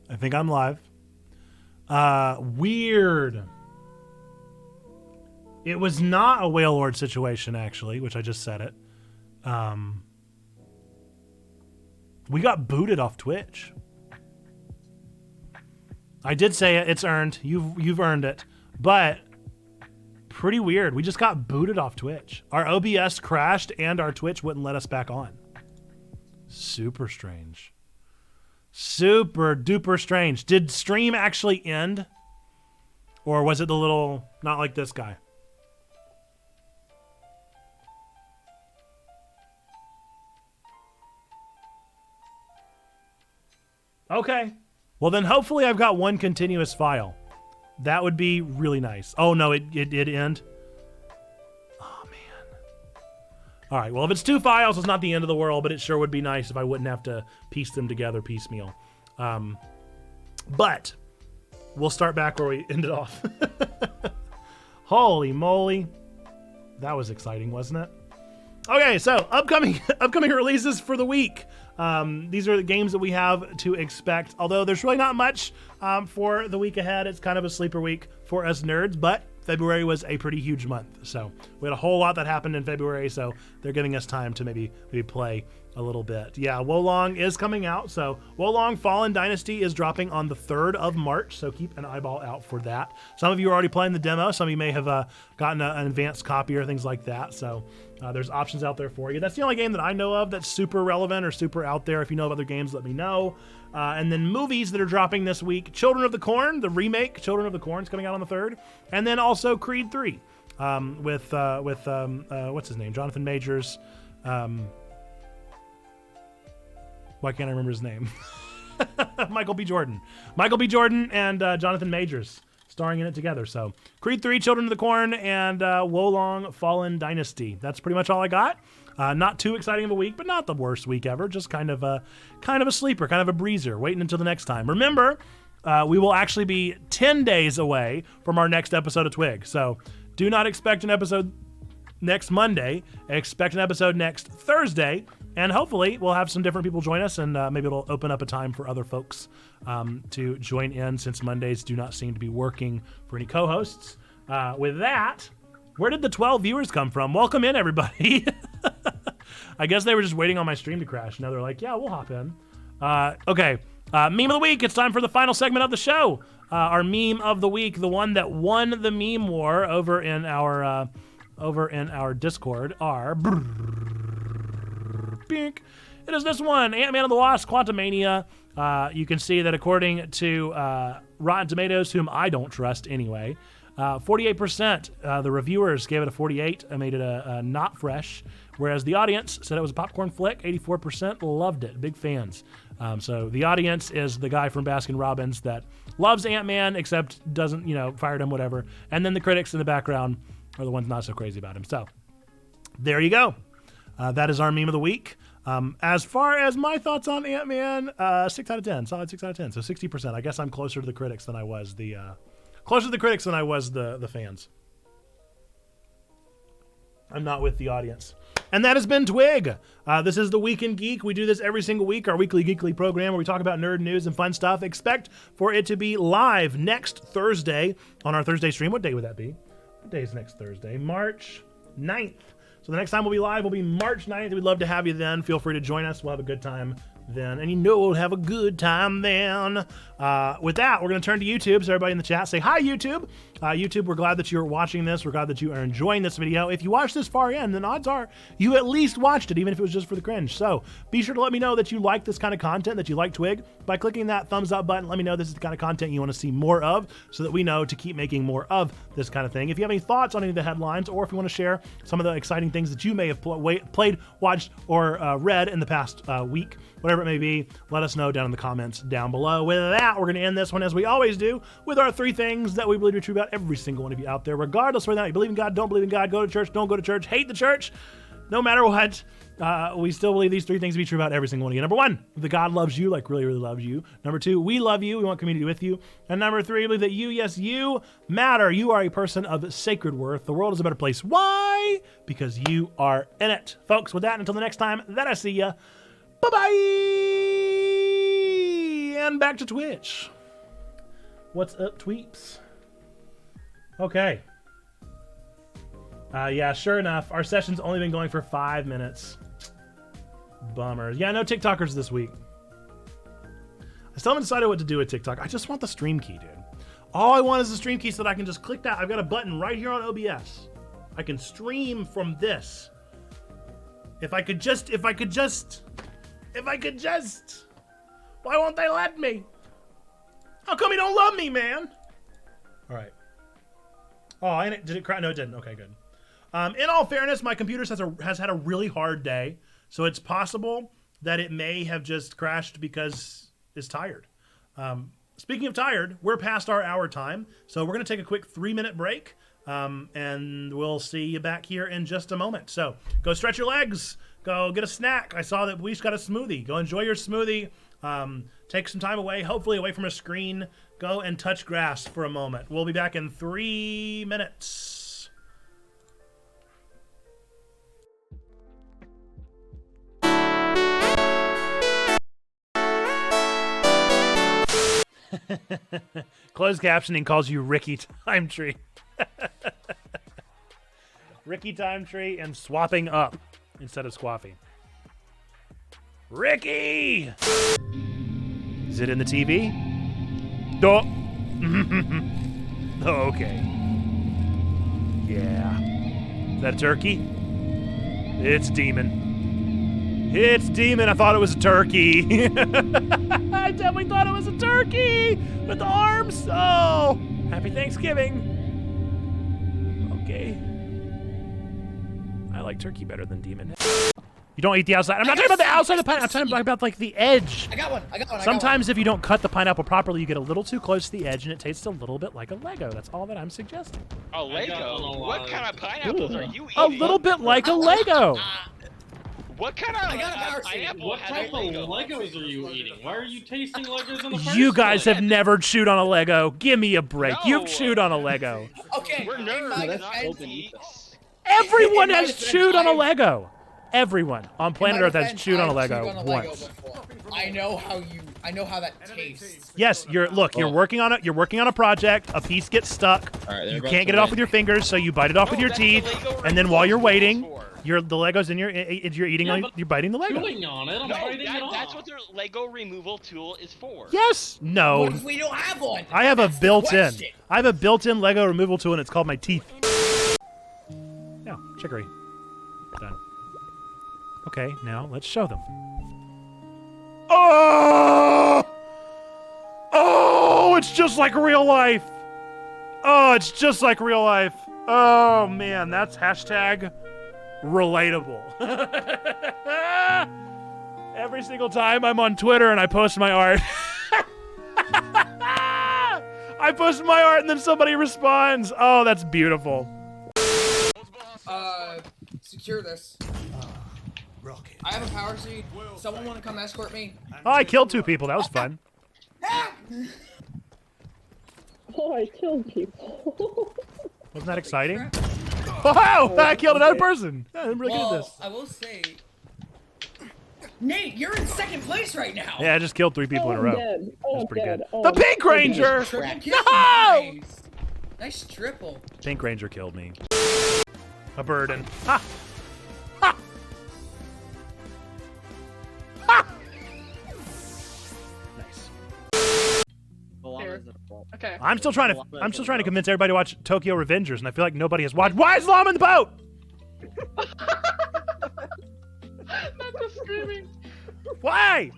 I think I'm live. Weird. It was not a Whale Lord situation, actually, which I just said it. We got booted off Twitch. I did say it. It's earned. You've earned it. But pretty weird. We just got booted off Twitch. Our OBS crashed and our Twitch wouldn't let us back on. Super strange. Super duper strange. Did stream actually end? Or was it the little, not like this guy? Okay. Well, then hopefully I've got one continuous file. That would be really nice. Oh, no, it did end. Oh, man. All right, well, if it's 2 files, it's not the end of the world, but it sure would be nice if I wouldn't have to piece them together piecemeal. But we'll start back where we ended off. Holy moly. That was exciting, wasn't it? Okay, so upcoming releases for the week. These are the games that we have to expect, although there's really not much for the week ahead. It's kind of a sleeper week for us nerds, but February was a pretty huge month. So we had a whole lot that happened in February, so they're giving us time to maybe play a little bit. Yeah, Wolong is coming out, so Wolong Fallen Dynasty is dropping on the 3rd of March, so keep an eyeball out for that. Some of you are already playing the demo. Some of you may have gotten an advanced copy or things like that, so there's options out there for you. That's the only game that I know of that's super relevant or super out there. If you know of other games, let me know. And then movies that are dropping this week. Children of the Corn, the remake, Children of the Corn is coming out on the 3rd. And then also Creed 3 with what's his name? Jonathan Majors. Why can't I remember his name? Michael B. Jordan. Michael B. Jordan and Jonathan Majors starring in it together. So Creed 3, Children of the Corn, and Wolong Fallen Dynasty. That's pretty much all I got. Not too exciting of a week, but not the worst week ever. Just kind of a sleeper, kind of a breezer, waiting until the next time. Remember, we will actually be 10 days away from our next episode of TWIG. So do not expect an episode next Monday. Expect an episode next Thursday. And hopefully we'll have some different people join us, and maybe it'll open up a time for other folks to join in, since Mondays do not seem to be working for any co-hosts. With that, where did the 12 viewers come from? Welcome in, everybody. I guess they were just waiting on my stream to crash. Now they're like, yeah, we'll hop in. Okay, meme of the week. It's time for the final segment of the show. Our meme of the week, the one that won the meme war over in our Discord, are... It is this one, Ant-Man and the Wasp: Quantumania. You can see that according to Rotten Tomatoes, whom I don't trust anyway, 48%. The reviewers gave it a 48 and made it a not fresh, whereas the audience said it was a popcorn flick. 84% loved it. Big fans. So the audience is the guy from Baskin-Robbins that loves Ant-Man except doesn't, fired him, whatever. And then the critics in the background are the ones not so crazy about him. So there you go. That is our meme of the week. As far as my thoughts on Ant-Man, 6 out of 10, solid 6 out of 10. So 60%. I guess I'm closer to the critics than I was the fans. I'm not with the audience. And that has been TWIG. This is the Week in Geek. We do this every single week, our weekly geekly program where we talk about nerd news and fun stuff. Expect for it to be live next Thursday on our Thursday stream. What day would that be? What day is next Thursday? March 9th. So the next time we'll be live will be March 9th. We'd love to have you then. Feel free to join us. We'll have a good time then. And we'll have a good time then. With that, we're going to turn to YouTube. So everybody in the chat, say hi, YouTube. YouTube, we're glad that you're watching this. We're glad that you are enjoying this video. If you watched this far in, then odds are you at least watched it, even if it was just for the cringe. So be sure to let me know that you like this kind of content, that you like TWIG, by clicking that thumbs up button. Let me know this is the kind of content you want to see more of, so that we know to keep making more of this kind of thing. If you have any thoughts on any of the headlines, or if you want to share some of the exciting things that you may have played, watched, or read in the past week, whatever it may be, let us know down in the comments down below. With that, we're going to end this one, as we always do, with our 3 things that we believe are true about every single one of you out there, regardless whether or not you believe in God, don't believe in God, go to church, don't go to church, hate the church. No matter what, we still believe these 3 things to be true about every single one of you. Number 1, that God loves you, like really, really loves you. Number 2, we love you. We want community with you. And number 3, we believe that you, yes, you matter. You are a person of sacred worth. The world is a better place. Why? Because you are in it. Folks, with that, until the next time that I see ya, bye-bye! And back to Twitch. What's up, tweeps? Okay. Yeah, sure enough, our session's only been going for 5 minutes. Bummer. Yeah, no TikTokers this week. I still haven't decided what to do with TikTok. I just want the stream key, dude. All I want is the stream key so that I can just click that. I've got a button right here on OBS. I can stream from this. If I could just. Why won't they let me? How come you don't love me, man? All right. Oh, did it crash? No, it didn't. Okay, good. In all fairness, my computer has had a really hard day, so it's possible that it may have just crashed because it's tired. Speaking of tired, we're past our hour time, so we're going to take a quick 3-minute break, and we'll see you back here in just a moment. So go stretch your legs. Go get a snack. I saw that Weesh got a smoothie. Go enjoy your smoothie. Take some time away, hopefully away from a screen. Go and touch grass for a moment. We'll be back in 3 minutes. Closed captioning calls you Ricky Time Tree. Ricky Time Tree and swapping up instead of squaffing. Ricky! Is it in the TV? Oh. Oh, okay. Yeah. Is that a turkey? It's Demon. It's Demon. I thought it was a turkey. I definitely thought it was a turkey with the arms. Oh, happy Thanksgiving. Okay. I like turkey better than Demon. You don't eat the outside. I'm not talking about the outside of the pineapple. I'm talking about like the edge. I got one. Sometimes if you don't cut the pineapple properly, you get a little too close to the edge and it tastes a little bit like a Lego. That's all that I'm suggesting. A Lego? What kind of pineapples are you eating? A little bit like a Lego. What kind of pineapple What type of Legos are you eating? Why are you tasting Legos in the first You guys place? have never chewed on a Lego. Give me a break. No. You've chewed on a Lego. Okay, We're nerds, not geeks. Everyone In my has defense, chewed on a I've- Everyone on planet Earth has chewed on a Lego once. I know how that tastes. Yes, you're working on it. You're working on a project. A piece gets stuck. You can't get it off with your fingers, so you bite it off with your teeth. And then while you're waiting, the Lego's in you're eating you're biting the Lego. Chewing on it, I'm biting it off. That's what their Lego removal tool is for. Yes. No. What if we don't have one? I have a That's the built-in. question. I have a built-in Lego removal tool, and it's called my teeth. Yeah, chicory. Done. Okay, now let's show them. Oh! Oh, it's just like real life. Oh, it's just like real life. Oh, man, that's hashtag relatable. Every single time I'm on Twitter and I post my art. I post my art and then somebody responds. Oh, that's beautiful. Secure this. I have a power seed. Someone want to come escort me? Oh, I killed 2 people. That was fun. Oh, I killed people. Wasn't that exciting? Oh, I killed another person. I'm really good at this. I will say, Nate, you're in second place right now. Yeah, I just killed 3 people in a row. Dead. Oh, That's I'm pretty dead. good. Oh, The I'm Pink so Ranger! Triple kill. No! Nice triple. Pink Ranger killed me. A burden. Ha! Ha! Ha! Nice. Okay. I'm still trying to convince everybody to watch Tokyo Revengers, and I feel like nobody has watched. Why is Llama in the boat? Not the screaming. Why?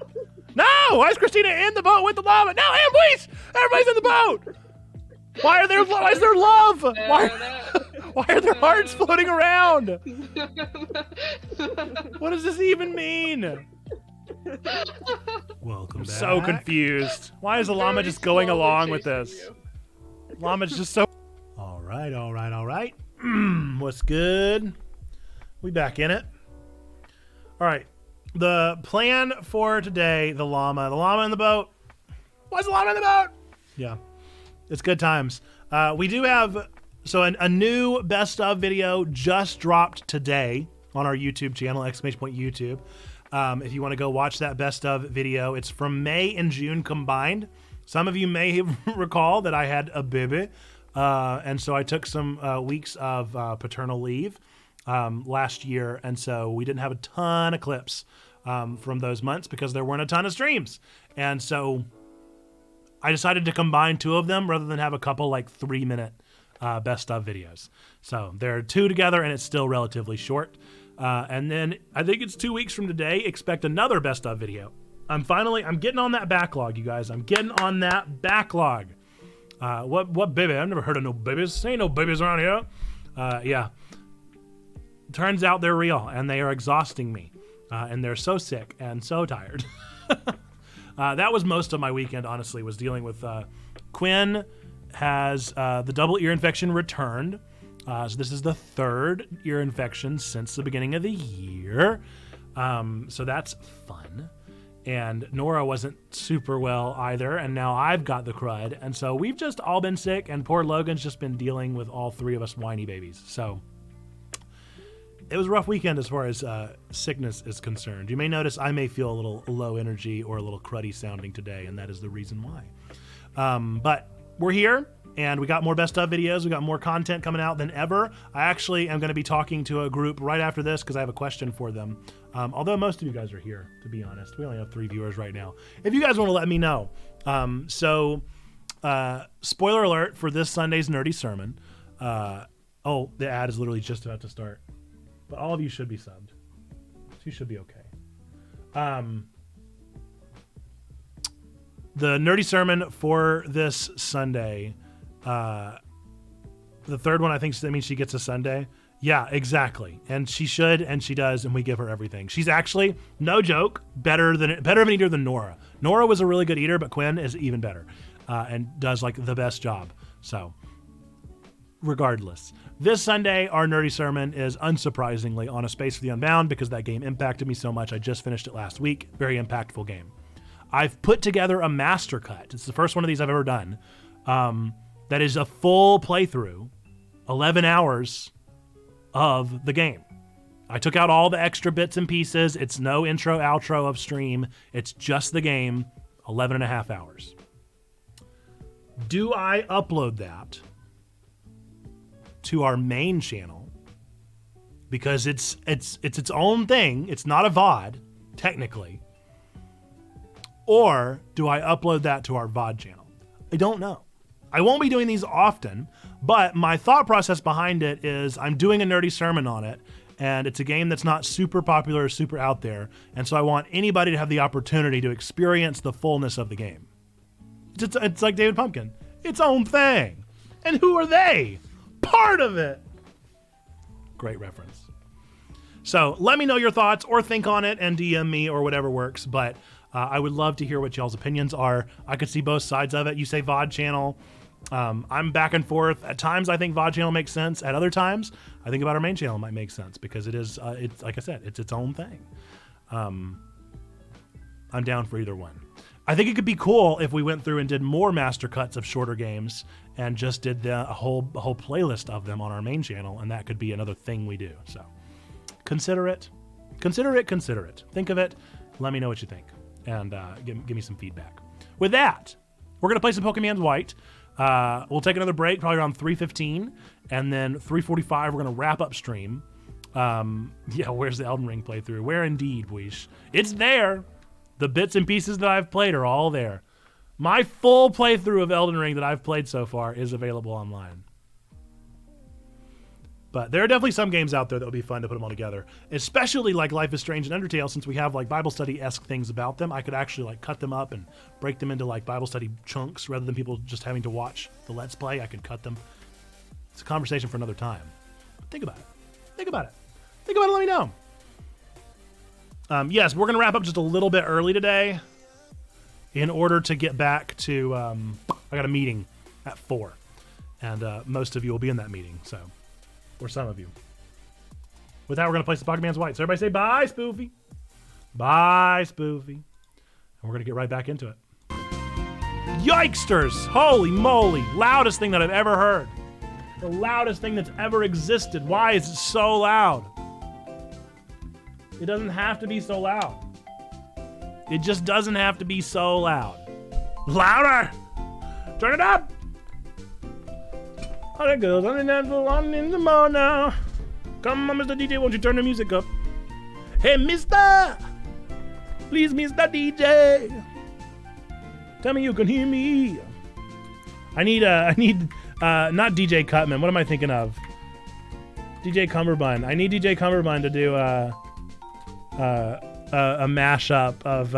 No! Why is Christina in the boat with the llama? No, please! Everybody's in the boat! Why is there love? Why are there hearts floating around? What does this even mean? Welcome back. So confused. Why is the llama just going along with this? Llama's just so... All right. What's good? We back in it. All right. The plan for today, the llama in the boat. Why's the llama in the boat? Yeah. It's good times. We do have... So a new best of video just dropped today on our YouTube channel, !YouTube. If you want to go watch that best of video, it's from May and June combined. Some of you may recall that I had a baby, and so I took some weeks of paternal leave last year, and so we didn't have a ton of clips from those months because there weren't a ton of streams. And so I decided to combine two of them rather than have a couple like 3-minute best of videos. So there are two together and it's still relatively short. And then I think it's 2 weeks from today, expect another best of video. I'm getting on that backlog, you guys. I'm getting on that backlog. What baby? I've never heard of no babies. Ain't no babies around here. Yeah. Turns out they're real and they are exhausting me. And they're so sick and so tired. That was most of my weekend, honestly, was dealing with Quinn has the double ear infection returned. So this is the third ear infection since the beginning of the year. So that's fun. And Nora wasn't super well either, and now I've got the crud. And so we've just all been sick, and poor Logan's just been dealing with all three of us whiny babies. So it was a rough weekend as far as sickness is concerned. You may notice I may feel a little low energy or a little cruddy sounding today, and that is the reason why. But we're here, and we got more best of videos. We got more content coming out than ever. I actually am going to be talking to a group right after this because I have a question for them. Although most of you guys are here, to be honest. We only have 3 viewers right now. If you guys want to let me know. Spoiler alert for this Sunday's Nerdy Sermon. Oh, the ad is literally just about to start. But all of you should be subbed. So you should be okay. The Nerdy Sermon for this Sunday. The third one, I think that means she gets a Sunday. Yeah, exactly. And she should, and she does, and we give her everything. She's actually, no joke, better of an eater than Nora. Nora was a really good eater, but Quinn is even better and does like the best job. So regardless, this Sunday, our Nerdy Sermon is unsurprisingly on A Space for the Unbound because that game impacted me so much. I just finished it last week. Very impactful game. I've put together a master cut. It's the first one of these I've ever done. That is a full playthrough, 11 hours of the game. I took out all the extra bits and pieces. It's no intro, outro of stream. It's just the game, 11 and a half hours. Do I upload that to our main channel? Because it's its own thing. It's not a VOD, technically. Or do I upload that to our VOD channel? I don't know. I won't be doing these often, but my thought process behind it is I'm doing a Nerdy Sermon on it, and it's a game that's not super popular or super out there, and so I want anybody to have the opportunity to experience the fullness of the game. It's like David Pumpkin. Its own thing. And who are they? Part of it. Great reference. So let me know your thoughts or think on it and DM me or whatever works, but I would love to hear what y'all's opinions are. I could see both sides of it. You say VOD channel. I'm back and forth. At times, I think VOD channel makes sense. At other times, I think about our main channel might make sense because it is, it's like I said, it's its own thing. I'm down for either one. I think it could be cool if we went through and did more master cuts of shorter games and just did a whole playlist of them on our main channel, and that could be another thing we do. So consider it. Consider it. Think of it. Let me know what you think, and give me some feedback. With that, we're going to play some Pokemondays White. We'll take another break, probably around 3:15, and then 3:45, we're going to wrap up stream. Yeah, where's the Elden Ring playthrough? Where indeed, Weish? It's there. The bits and pieces that I've played are all there. My full playthrough of Elden Ring that I've played so far is available online. But there are definitely some games out there that would be fun to put them all together, especially like Life is Strange and Undertale, since we have like Bible study-esque things about them. I could actually like cut them up and break them into like Bible study chunks rather than people just having to watch the Let's Play. I could cut them. It's a conversation for another time. Think about it. Let me know. Yes, we're going to wrap up just a little bit early today in order to get back to, I got a meeting at 4, and most of you will be in that meeting, so, or some of you. With that, we're going to play some Pokemondays White. So everybody say bye, Spoofy. Bye, Spoofy. And we're going to get right back into it. Yikesters! Holy moly! Loudest thing that I've ever heard. The loudest thing that's ever existed. Why is it so loud? It doesn't have to be so loud. It just doesn't have to be so loud. Louder! Turn it up! Oh, there goes. On in the morning now. Come on, Mr. DJ, won't you turn the music up? Hey, mister! Please, Mr. DJ. Tell me you can hear me. I need not DJ Cutman. What am I thinking of? DJ Cumberbund. I need DJ Cumberbund to do a mashup of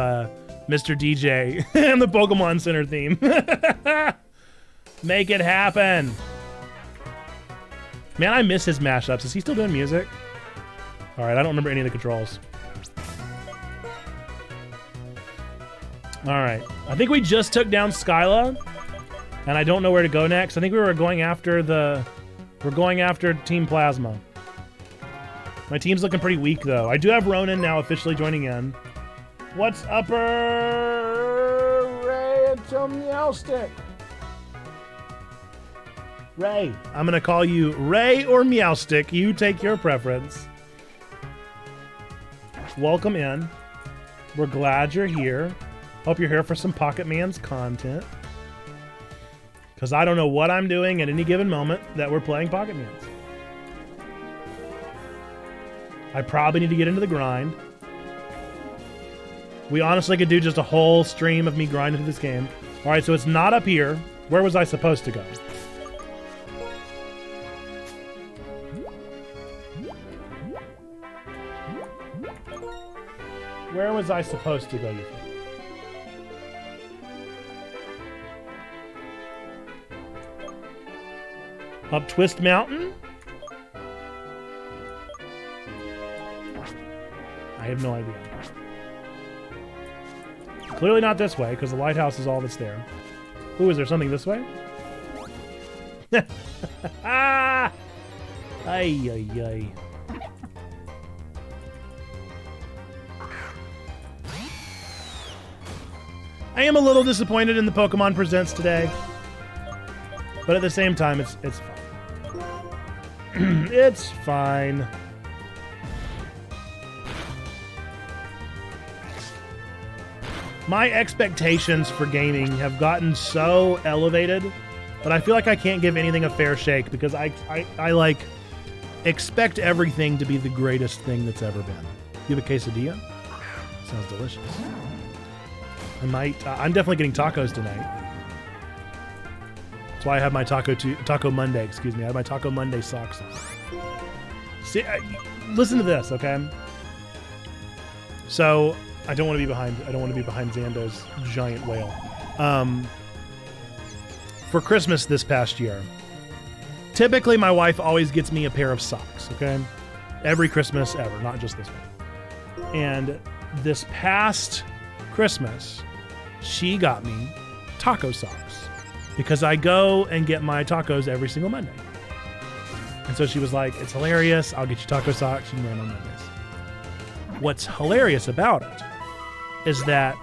Mr. DJ and the Pokemon Center theme. Make it happen. Man, I miss his mashups. Is he still doing music? All right, I don't remember any of the controls. All right, I think we just took down Skyla, and I don't know where to go next. I think we were going after Team Plasma. My team's looking pretty weak, though. I do have Ronan now officially joining in. What's upper Ray and Meowstick? Ray. I'm gonna call you Ray or Meowstick. You take your preference. Welcome in. We're glad you're here. Hope you're here for some PokeMondays content. Because I don't know what I'm doing at any given moment that we're playing PokeMondays. I probably need to get into the grind. We honestly could do just a whole stream of me grinding through this game. Alright, so it's not up here. Where was I supposed to go? Where was I supposed to go, you think? Up Twist Mountain? I have no idea. Clearly not this way, because the lighthouse is all that's there. Ooh, is there something this way? Ah! Ay, ay, ay. I am a little disappointed in the Pokemon Presents today, but at the same time, it's fine. It's fine. My expectations for gaming have gotten so elevated that I feel like I can't give anything a fair shake because I like expect everything to be the greatest thing that's ever been. You have a quesadilla? Sounds delicious. I'm definitely getting tacos tonight. That's why I have my Taco Monday, excuse me. I have my Taco Monday socks on. See, listen to this, okay? So, I don't want to be behind Zando's giant whale. For Christmas this past year, typically my wife always gets me a pair of socks, okay? Every Christmas ever, not just this one. And this past Christmas, she got me taco socks because I go and get my tacos every single Monday. And so she was like, it's hilarious. I'll get you taco socks. You can wear them on Mondays. What's hilarious about it is that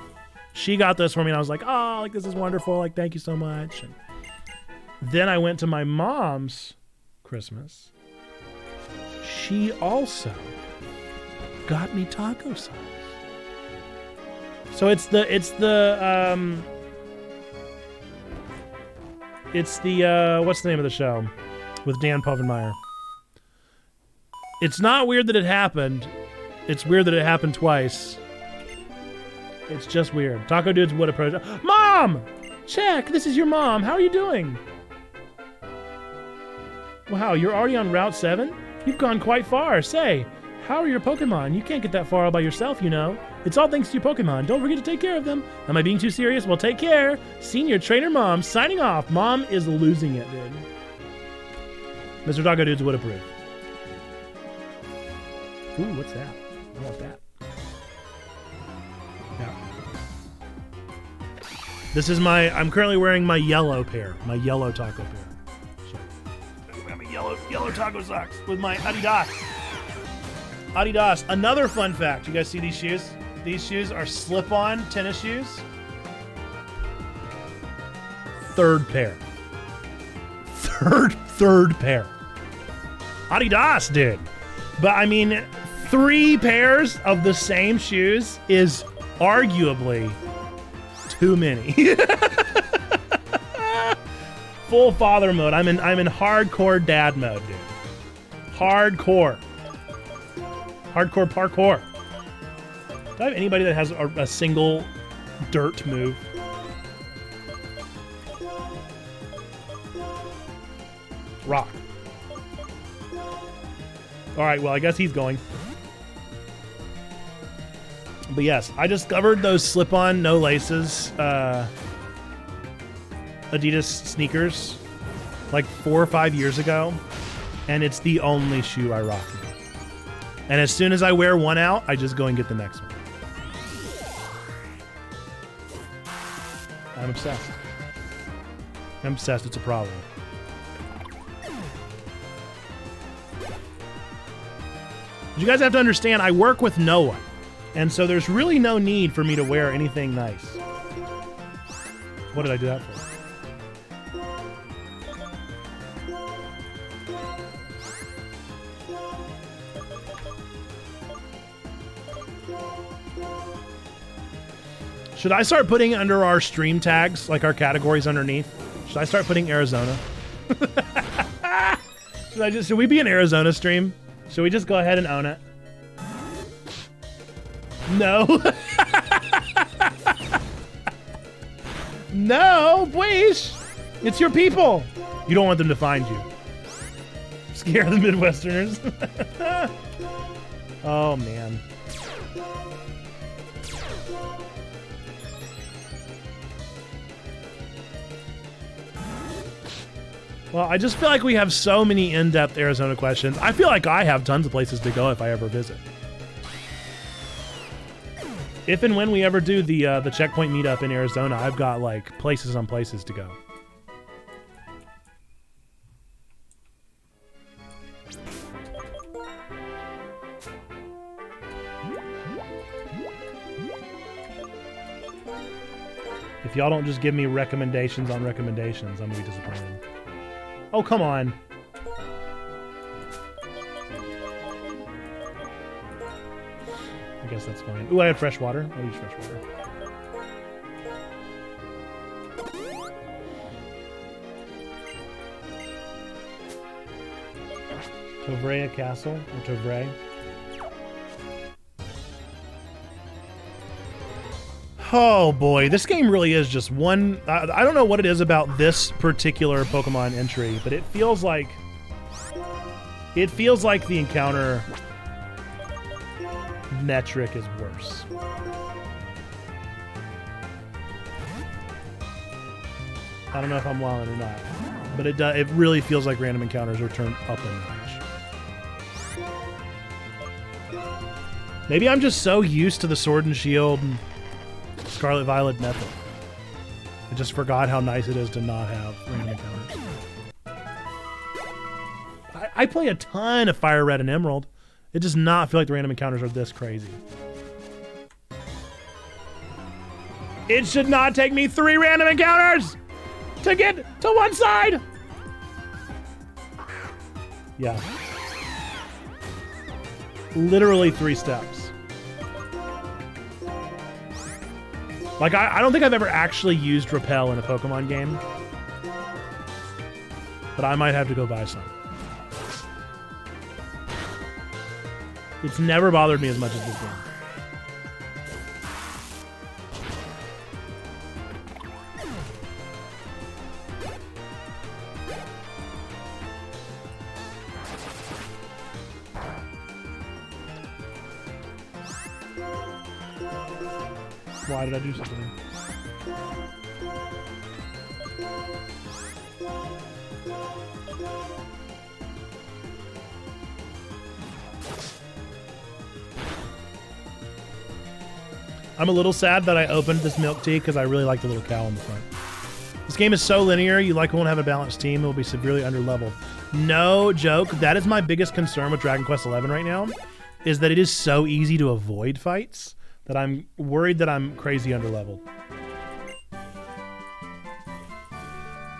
she got this for me and I was like, oh, like this is wonderful. Like, thank you so much. And then I went to my mom's Christmas. She also got me taco socks. So it's the what's the name of the show with Dan Povenmire? It's not weird that it happened. It's weird that it happened twice. It's just weird. Taco Dudes would approach. Mom! Check! This is your mom. How are you doing? Wow, you're already on Route 7? You've gone quite far. Say, how are your Pokemon? You can't get that far all by yourself, you know. It's all thanks to your Pokemon. Don't forget to take care of them. Am I being too serious? Well, take care. Senior Trainer Mom signing off. Mom is losing it, dude. Mr. Taco Dudes would approve. Ooh, what's that? I want that. Yeah. This is I'm currently wearing my yellow pair. My yellow taco pair. So, I mean, yellow taco socks with my Adidas. Adidas. Another fun fact. You guys see these shoes? These shoes are slip-on tennis shoes. Third pair. Third pair. Adidas, dude. But I mean, 3 pairs of the same shoes is arguably too many. Full father mode. I'm in hardcore dad mode, dude. Hardcore parkour. Do I have anybody that has a single dirt move? Rock. All right, well, I guess he's going. But yes, I discovered those slip-on, no laces Adidas sneakers like 4 or 5 years ago, and it's the only shoe I rock now. And as soon as I wear one out, I just go and get the next one. I'm obsessed. I'm obsessed. It's a problem. You guys have to understand, I work with no one. And so there's really no need for me to wear anything nice. What did I do that for? Should I start putting under our stream tags, like our categories underneath? Should I start putting Arizona? Should we be an Arizona stream? Should we just go ahead and own it? No. No, please. It's your people. You don't want them to find you. Scare the Midwesterners. Oh, man. Well, I just feel like we have so many in-depth Arizona questions. I feel like I have tons of places to go if I ever visit. If and when we ever do the checkpoint meetup in Arizona, I've got like places on places to go. If y'all don't just give me recommendations on recommendations, I'm gonna be disappointed. Oh, come on. I guess that's fine. Ooh, I had fresh water. I'll use fresh water. Tovrea Castle, or Tovray. Oh boy, this game really is just one... I don't know what it is about this particular Pokemon entry, but it feels like... the encounter metric is worse. I don't know if I'm wilding or not, but it really feels like random encounters are turned up a notch. Maybe I'm just so used to the Sword and Shield and Scarlet Violet method. I just forgot how nice it is to not have random encounters. I play a ton of Fire Red and Emerald. It does not feel like the random encounters are this crazy. It should not take me 3 random encounters to get to one side. Yeah. Literally 3 steps. Like, I don't think I've ever actually used Repel in a Pokemon game. But I might have to go buy some. It's never bothered me as much as this game. Why did I do something? I'm a little sad that I opened this milk tea because I really like the little cow on the front. This game is so linear, you likely won't have a balanced team. It will be severely underleveled. No joke. That is my biggest concern with Dragon Quest XI right now, is that it is so easy to avoid fights that I'm worried that I'm crazy underleveled.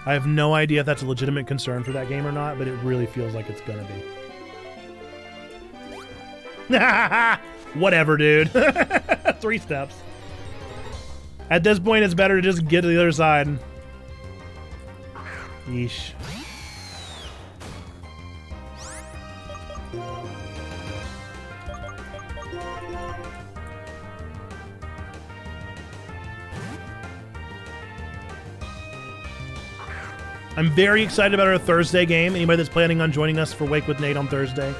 I have no idea if that's a legitimate concern for that game or not, but it really feels like it's gonna be. Whatever, dude. 3 steps. At this point, it's better to just get to the other side. Yeesh. I'm very excited about our Thursday game. Anybody that's planning on joining us for Wake with Nate on Thursday,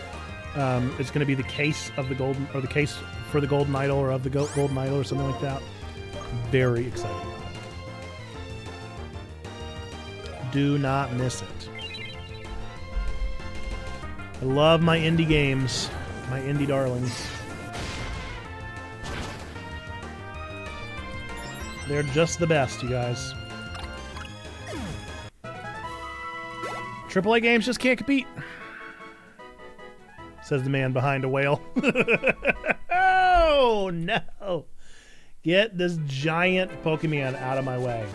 it's going to be the case of the golden, or the case for the golden idol, or of the golden idol, or something like that. Very excited about it. Do not miss it. I love my indie games, my indie darlings. They're just the best, you guys. AAA games just can't compete, says the man behind a whale. Oh, no. Get this giant Pokemon out of my way.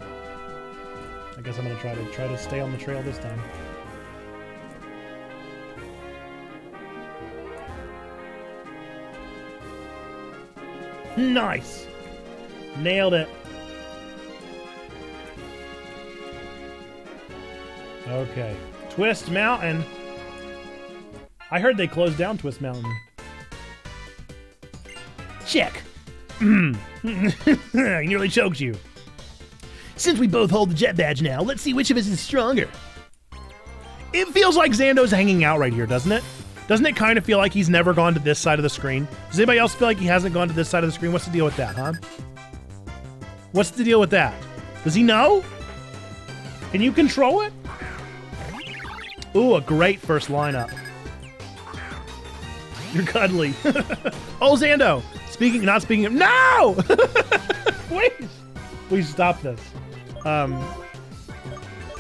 I guess I'm going to try to stay on the trail this time. Nice. Nailed it. Okay. Twist Mountain. I heard they closed down Twist Mountain. Check. I nearly choked you. Since we both hold the jet badge now, let's see which of us is stronger. It feels like Zando's hanging out right here, doesn't it? Doesn't it kind of feel like he's never gone to this side of the screen? Does anybody else feel like he hasn't gone to this side of the screen? What's the deal with that, huh? What's the deal with that? Does he know? Can you control it? Ooh, a great first lineup. You're cuddly. Oh, Zando. Not speaking of... No! Please stop this.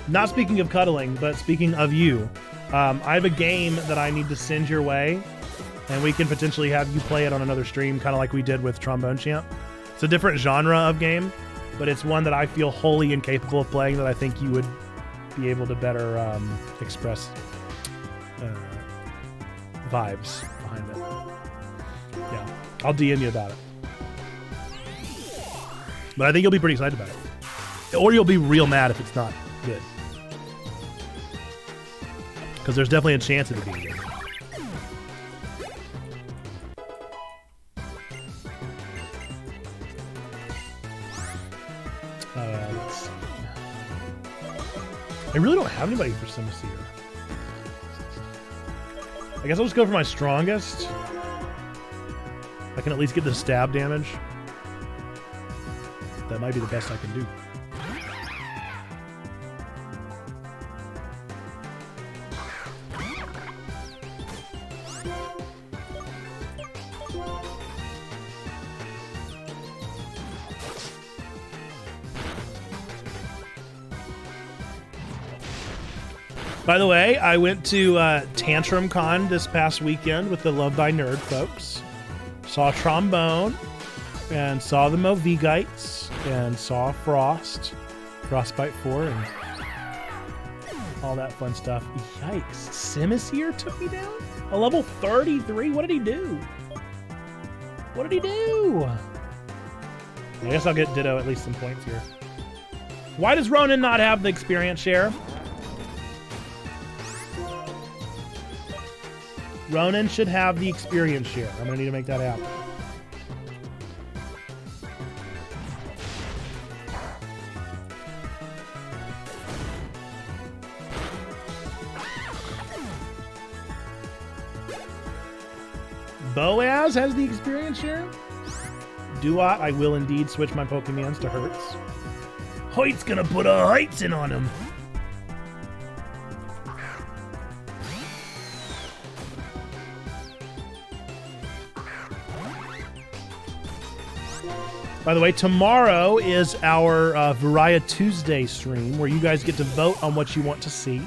Not speaking of cuddling, but speaking of you. I have a game that I need to send your way, and we can potentially have you play it on another stream, kind of like we did with Trombone Champ. It's a different genre of game, but it's one that I feel wholly incapable of playing that I think you would be able to better express vibes behind it. Yeah, I'll DM you about it. But I think you'll be pretty excited about it. Or you'll be real mad if it's not good. Because there's definitely a chance of it being good. Let's see. I really don't have anybody for Simisear. I guess I'll just go for my strongest. I can at least get the stab damage. That might be the best I can do. By the way, I went to Tantrum Con this past weekend with the Love Thy Nerd folks. Saw Trombone, and saw the Movigites, and saw Frost, Frostbite 4, and all that fun stuff. Yikes. Simisear took me down? A level 33? What did he do? What did he do? I guess I'll get Ditto at least some points here. Why does Ronan not have the experience share? Ronan should have the experience share. I'm gonna need to make that happen. Boaz has the experience share? Do I? I will indeed switch my Pokemons to Hertz. Hoyt's gonna put a Heights in on him. By the way, tomorrow is our Varia Tuesday stream where you guys get to vote on what you want to see.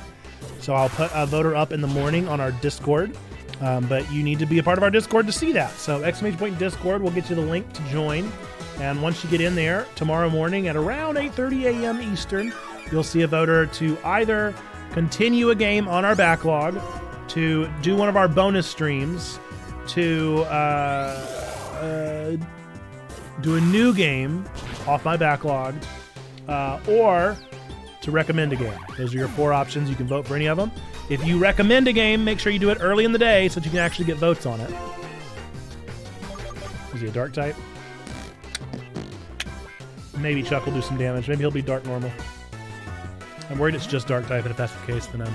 So I'll put a voter up in the morning on our Discord, but you need to be a part of our Discord to see that. So !Discord will get you the link to join. And once you get in there, tomorrow morning at around 8:30 a.m. Eastern, you'll see a voter to either continue a game on our backlog, to do one of our bonus streams, to do a new game off my backlog, or to recommend a game. Those are your 4 options. You can vote for any of them. If you recommend a game, make sure you do it early in the day so that you can actually get votes on it. Is he a dark type? Maybe Chuck will do some damage. Maybe he'll be dark normal. I'm worried it's just dark type, and if that's the case, then I'm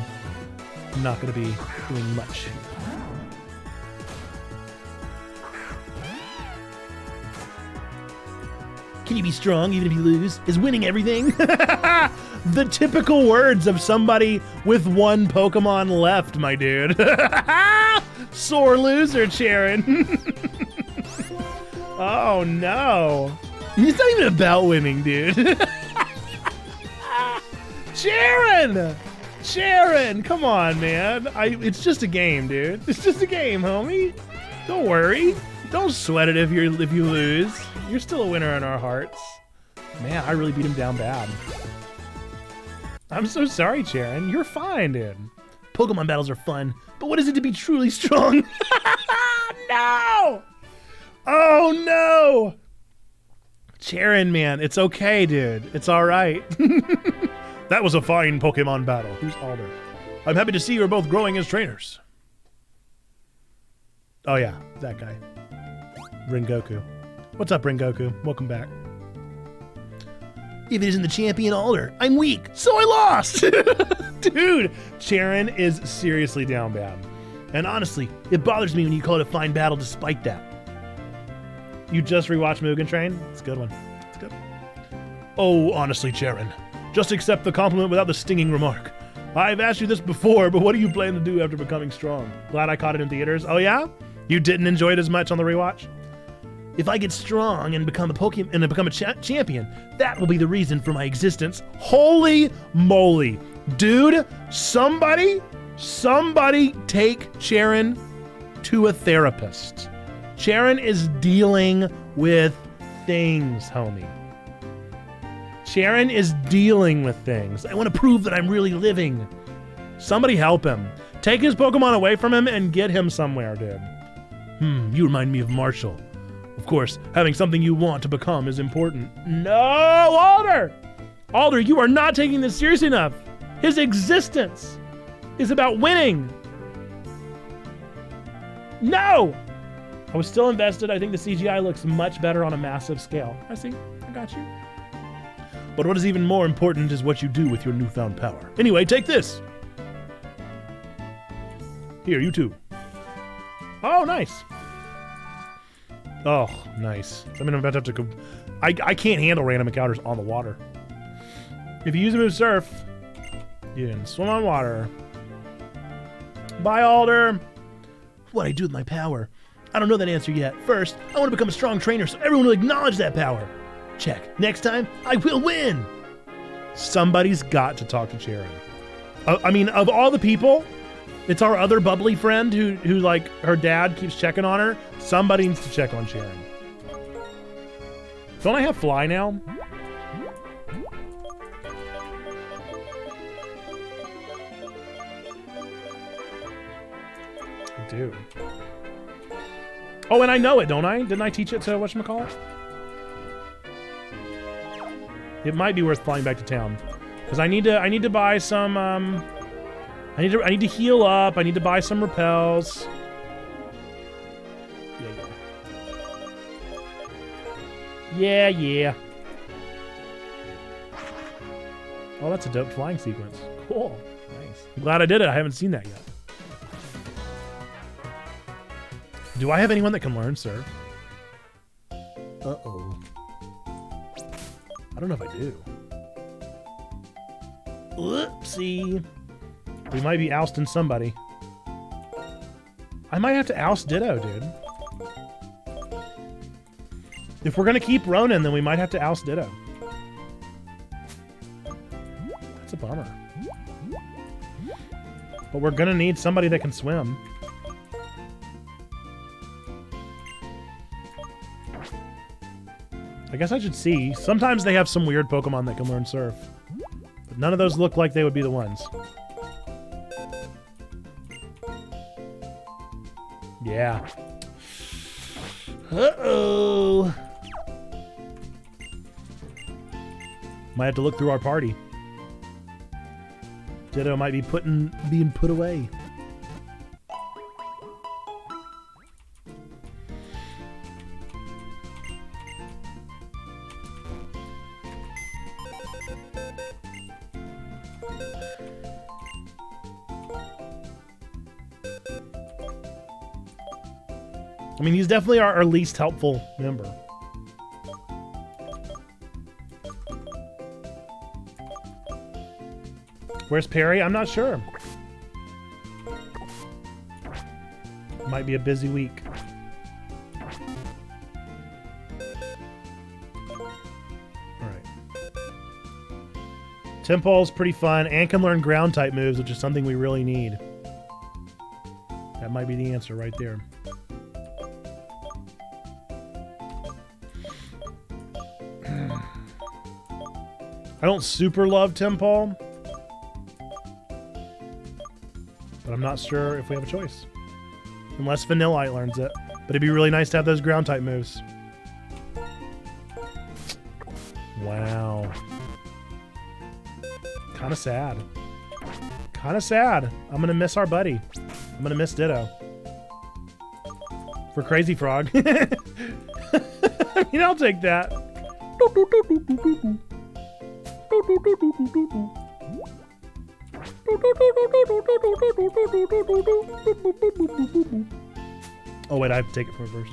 not going to be doing much. Can you be strong even if you lose? Is winning everything? The typical words of somebody with 1 Pokemon left, my dude. Sore loser, Sharon. Oh, no. It's not even about winning, dude. Sharon! Sharon, come on, man. It's just a game, dude. It's just a game, homie. Don't worry. Don't sweat it if you lose. You're still a winner in our hearts. Man, I really beat him down bad. I'm so sorry, Sharon. You're fine, dude. Pokemon battles are fun, but what is it to be truly strong? No! Oh, no! Sharon, man, it's okay, dude. It's all right. That was a fine Pokemon battle. Who's Alder? I'm happy to see you're both growing as trainers. Oh, yeah, that guy. Rengoku. What's up, Rengoku? Welcome back. If it isn't the champion Alder, I'm weak, so I lost! Dude, Sharon is seriously down bad. And honestly, it bothers me when you call it a fine battle despite that. You just rewatched Mugen Train? It's a good one. It's good. Oh, honestly, Sharon, just accept the compliment without the stinging remark. I've asked you this before, but what do you plan to do after becoming strong? Glad I caught it in theaters. Oh yeah? You didn't enjoy it as much on the rewatch? If I get strong and become a champion, that will be the reason for my existence. Holy moly. Dude, somebody take Sharon to a therapist. Sharon is dealing with things, homie. Sharon is dealing with things. I want to prove that I'm really living. Somebody help him. Take his Pokemon away from him and get him somewhere, dude. You remind me of Marshall. Of course, having something you want to become is important. No, Alder! Alder, you are not taking this seriously enough. His existence is about winning. No! I was still invested. I think the CGI looks much better on a massive scale. I see. I got you. But what is even more important is what you do with your newfound power. Anyway, take this. Here, you too. Oh, nice. Oh, nice. I mean, I'm about to have to go. I can't handle random encounters on the water. If you use a move Surf, you can swim on water. Bye, Alder. What I do with my power? I don't know that answer yet. First, I want to become a strong trainer so everyone will acknowledge that power. Check. Next time, I will win. Somebody's got to talk to Sharon. I mean, of all the people, it's our other bubbly friend who like, her dad keeps checking on her. Somebody needs to check on Sharon. Don't I have Fly now? I do. Oh, and I know it, don't I? Didn't I teach it to whatchamacallit? It might be worth flying back to town. Because I need to buy some I need to heal up. I need to buy some repels. Yeah. Oh, that's a dope flying sequence. Cool. Nice. I'm glad I did it. I haven't seen that yet. Do I have anyone that can learn Surf? Uh-oh. I don't know if I do. Whoopsie. We might be ousting somebody. I might have to oust Ditto, dude. If we're gonna keep Ronin, then we might have to oust Ditto. That's a bummer. But we're gonna need somebody that can swim. I guess I should see. Sometimes they have some weird Pokemon that can learn Surf. But none of those look like they would be the ones. Yeah. Uh-oh. Might have to look through our party. Ditto might be being put away. I mean, he's definitely our least helpful member. Where's Perry? I'm not sure. Might be a busy week. Alright. Temple's pretty fun and can learn ground type moves, which is something we really need. That might be the answer right there. I don't super love Temple, but I'm not sure if we have a choice. Unless Vanillite learns it. But it'd be really nice to have those ground type moves. Wow. Kind of sad. Kind of sad. I'm going to miss our buddy. I'm going to miss Ditto. For Crazy Frog. I mean, I'll take that. Oh wait, I have to take it from first.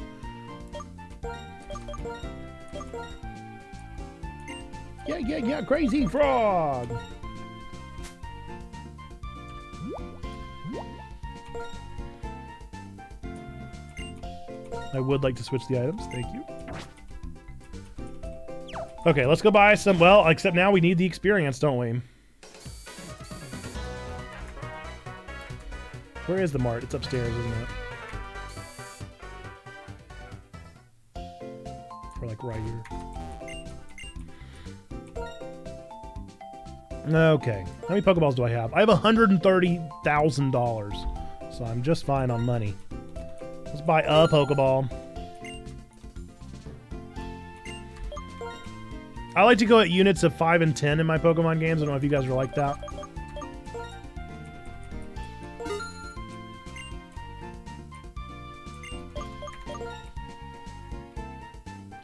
Yeah, Crazy Frog! I would like to switch the items, thank you. Okay, let's go buy some, well, except now we need the experience, don't we? Where is the mart? It's upstairs, isn't it? Or like right here. Okay, how many Pokeballs do I have? I have $130,000, so I'm just fine on money. Let's buy a Pokeball. I like to go at units of 5 and 10 in my Pokemon games. I don't know if you guys are like that.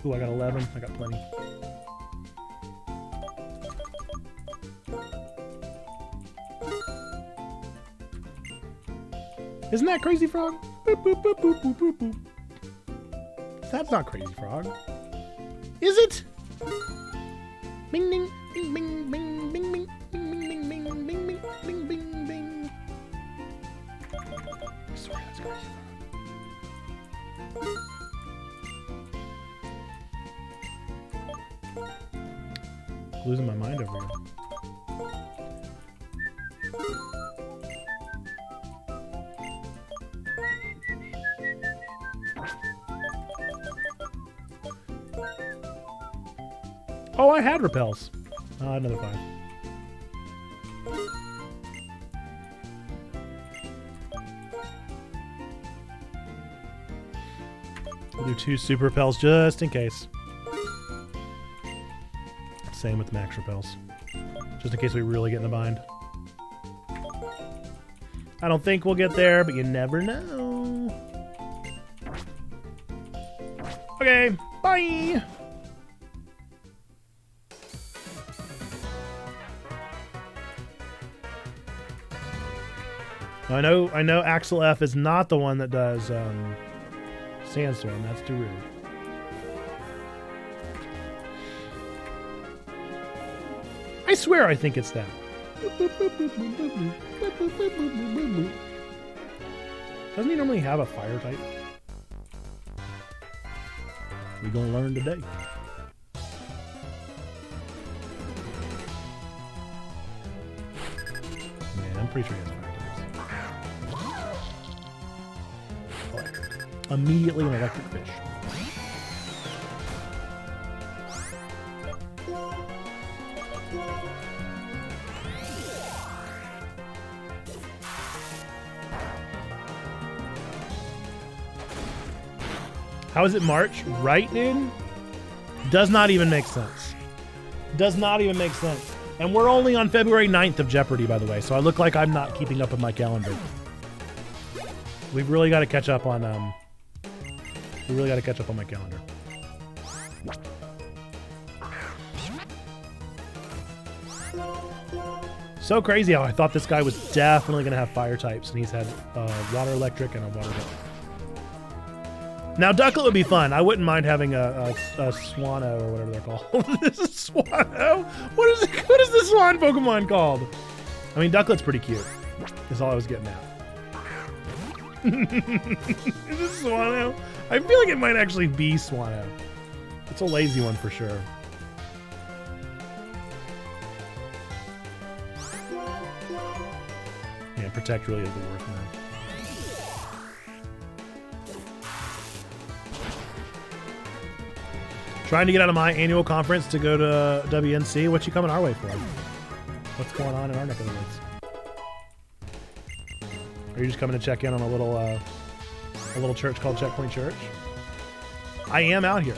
Ooh, I got 11. I got plenty. Isn't that Crazy Frog? Boop, boop, boop, boop, boop, boop, boop. That's not Crazy Frog. Is it? Bing, bing, bing, bing, bing, bing, bing, bing, bing, bing, bing, bing, bing, bing, bing. I swear that's Crazy Frog. Losing my mind over here. Oh, I had repels. Another 5. We'll do 2 super repels just in case. Same with max repels. Just in case we really get in a bind. I don't think we'll get there, but you never know. Okay, bye! I know Axel F is not the one that does Sandstorm. That's too rude. I swear I think it's that. Doesn't he normally have a fire type? We're gonna learn today. Yeah, I'm pretty sure he has fire types. Oh, immediately an electric fish. How is it March? Right, dude? Does not even make sense. Does not even make sense. And we're only on February 9th of Jeopardy, by the way, so I look like I'm not keeping up with my calendar. We've really got to catch up on, we really got to catch up on my calendar. So crazy how I thought this guy was definitely going to have fire types, and he's had water, electric, and a water type. Now, Ducklet would be fun. I wouldn't mind having a Swano or whatever they're called. This is Swano? What is the Swan Pokemon called? I mean, Ducklet's pretty cute. Is all I was getting at. Is this Swano? I feel like it might actually be Swano. It's a lazy one for sure. Yeah, Protect really is the worst, man. Trying to get out of my annual conference to go to WNC. What you coming our way for? What's going on in our neck of the woods? Are you just coming to check in on a little church called Checkpoint Church? I am out here.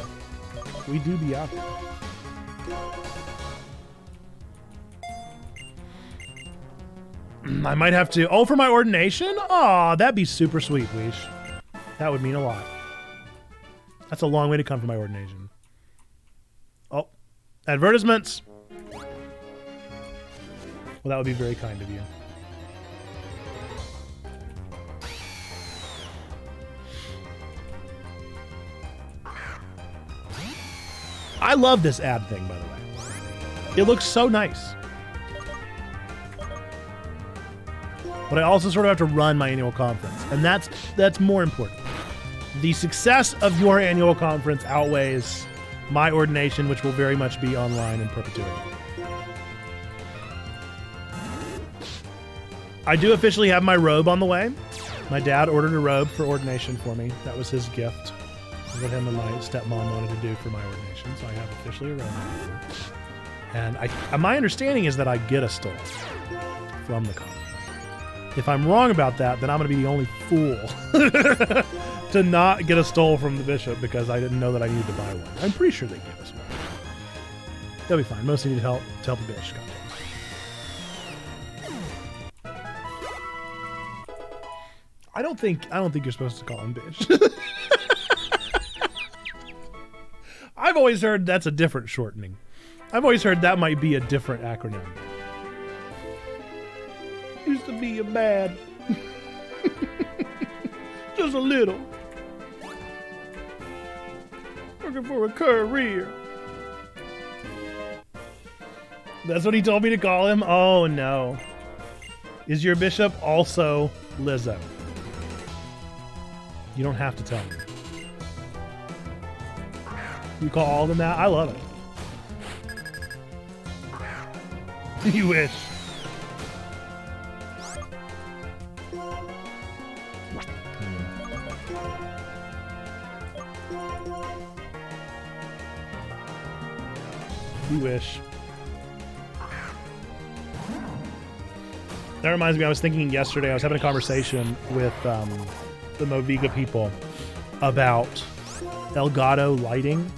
We do be out here. I might have to. Oh, for my ordination? Aw, that'd be super sweet, Weesh. That would mean a lot. That's a long way to come for my ordination. Oh, advertisements. Well, that would be very kind of you. I love this ad thing, by the way. It looks so nice. But I also sort of have to run my annual conference, and that's more important. The success of your annual conference outweighs my ordination, which will very much be online in perpetuity. I do officially have my robe on the way. My dad ordered a robe for ordination for me. That was his gift. What him and my stepmom wanted to do for my ordination, so I have officially a robe on. And my understanding is that I get a stole from the conference. If I'm wrong about that, then I'm going to be the only fool to not get a stole from the bishop because I didn't know that I needed to buy one. I'm pretty sure they give us one. They'll be fine. Mostly need help to help the bishop. I don't think you're supposed to call him bitch. I've always heard that's a different shortening. I've always heard that might be a different acronym. Used to be a bad. Just a little. Looking for a career. That's what he told me to call him? Oh no. Is your bishop also Lizzo? You don't have to tell me. You call all of them that? I love it. You wish. You wish. That reminds me, I was thinking yesterday, I was having a conversation with the Moviga people about Elgato lighting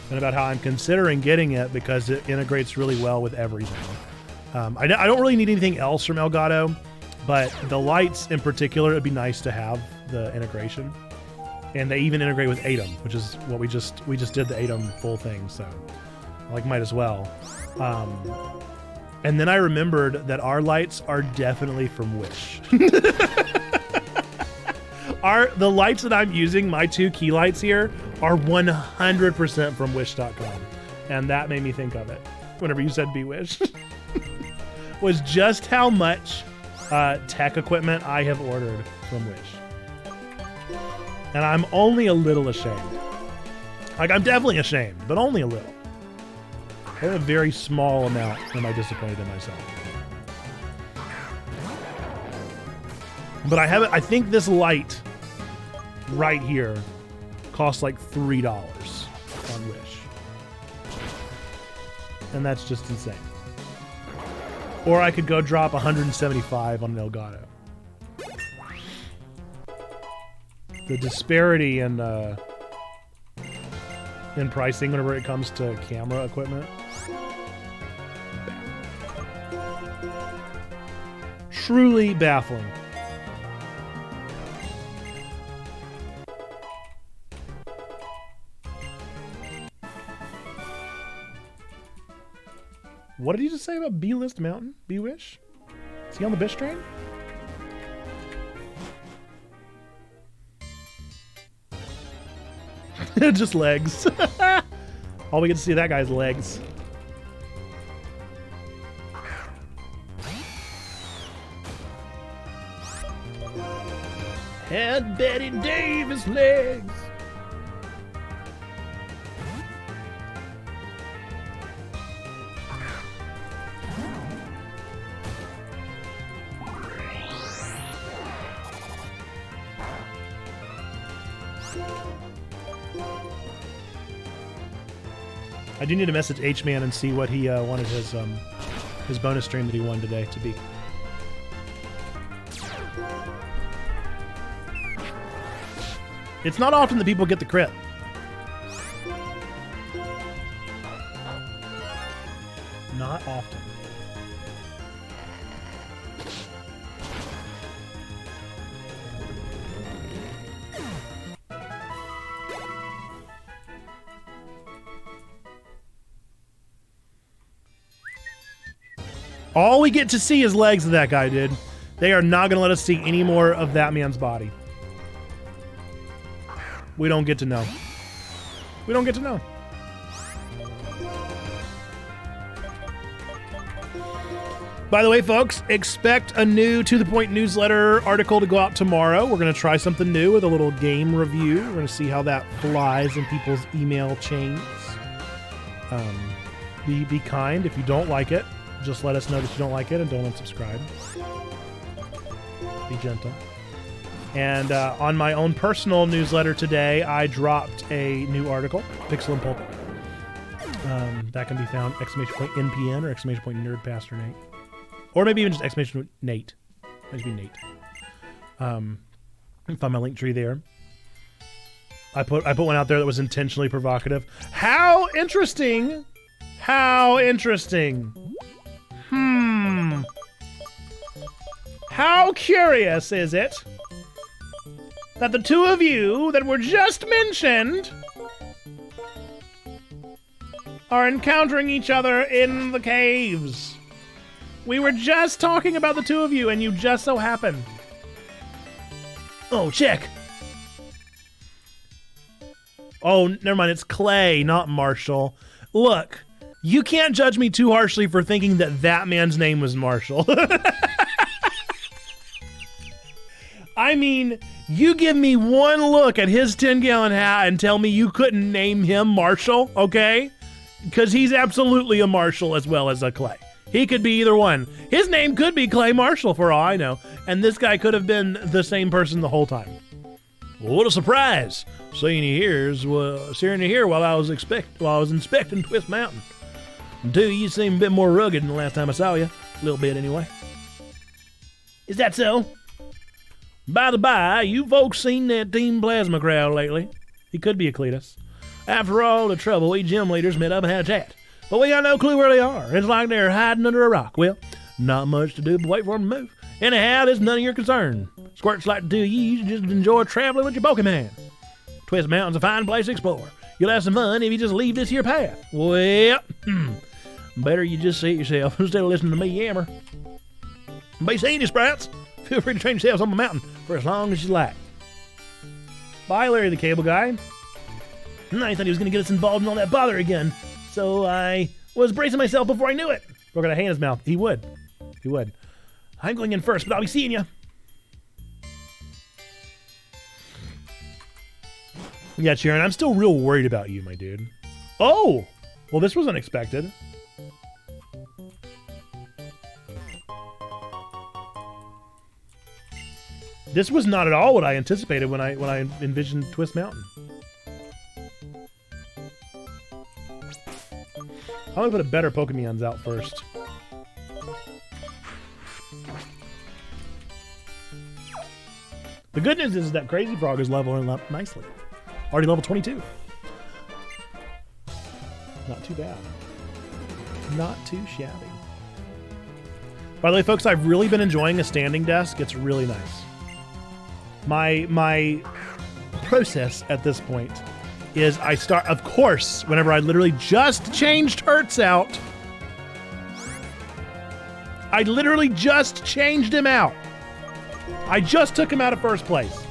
and about how I'm considering getting it because it integrates really well with everything. I don't really need anything else from Elgato, but the lights in particular, it'd be nice to have the integration. And they even integrate with Atom, which is what we just did the Atom full thing, so like might as well. And then I remembered that our lights are definitely from Wish. The lights that I'm using, my two key lights here, are 100% from Wish.com. And that made me think of it whenever you said BeWish. Was just how much tech equipment I have ordered from Wish. And I'm only a little ashamed. Like, I'm definitely ashamed, but only a little. I have a very small amount am I disappointed in myself. But I think this light right here costs like $3 on Wish. And that's just insane. Or I could go drop $175 on an Elgato. The disparity in in pricing whenever it comes to camera equipment. Truly baffling. What did he just say about B-list mountain? B-wish? Is he on the Bish train? Just legs. All we get to see that guy's legs. Had Betty Davis legs. I do need to message H-Man and see what he wanted his bonus stream that he won today to be. It's not often that people get the crit. Not often. All we get to see is legs of that guy, dude. They are not going to let us see any more of that man's body. We don't get to know. We don't get to know. By the way, folks, expect a new To The Point newsletter article to go out tomorrow. We're going to try something new with a little game review. We're going to see how that flies in people's email chains. Be kind. If you don't like it, just let us know that you don't like it and don't unsubscribe. Be gentle. And on my own personal newsletter today, I dropped a new article, Pixel and Pulpit. That can be found !NPN or !NerdPastorNate. Or maybe even just !Nate. That should be Nate. You can find my link tree there. I put one out there that was intentionally provocative. How interesting! How interesting! How curious is it that the two of you that were just mentioned are encountering each other in the caves? We were just talking about the two of you, and you just so happened. Oh, check. Oh, never mind. It's Clay, not Marshall. Look, you can't judge me too harshly for thinking that that man's name was Marshall. I mean, you give me one look at his 10-gallon hat and tell me you couldn't name him Marshall, okay? Because he's absolutely a Marshall as well as a Clay. He could be either one. His name could be Clay Marshall for all I know, and this guy could have been the same person the whole time. Well, what a surprise! Seeing you here while I was inspecting Twist Mountain. Dude, you seem a bit more rugged than the last time I saw you. A little bit, anyway. Is that so? By the by, you folks seen that Team Plasma crowd lately? He could be a Cletus. After all the trouble, we gym leaders met up and had a chat. But we got no clue where they are. It's like they're hiding under a rock. Well, not much to do but wait for them to move. Anyhow, this is none of your concern. Squirts like the two of you should just enjoy traveling with your Pokemon. Twist Mountain's a fine place to explore. You'll have some fun if you just leave this here path. Well, better you just see it yourself instead of listening to me yammer. Be seeing you, Sprouts. Feel free to train yourselves on my mountain for as long as you like. Bye, Larry the Cable Guy. I thought he was going to get us involved in all that bother again, so I was bracing myself before I knew it. We're going to hand his mouth. He would. He would. I'm going in first, but I'll be seeing you. Yeah, Sharon, I'm still real worried about you, my dude. Oh! Well, this was unexpected. This was not at all what I anticipated when I envisioned Twist Mountain. I'm gonna put a better Pokemon's out first. The good news is that Crazy Frog is leveling up nicely. Already level 22. not too bad. Not too shabby. By the way, folks, I've really been enjoying a standing desk. It's really nice. My process at this point is I start, of course, whenever I literally just changed Hertz out. I literally just changed him out. I just took him out of first place.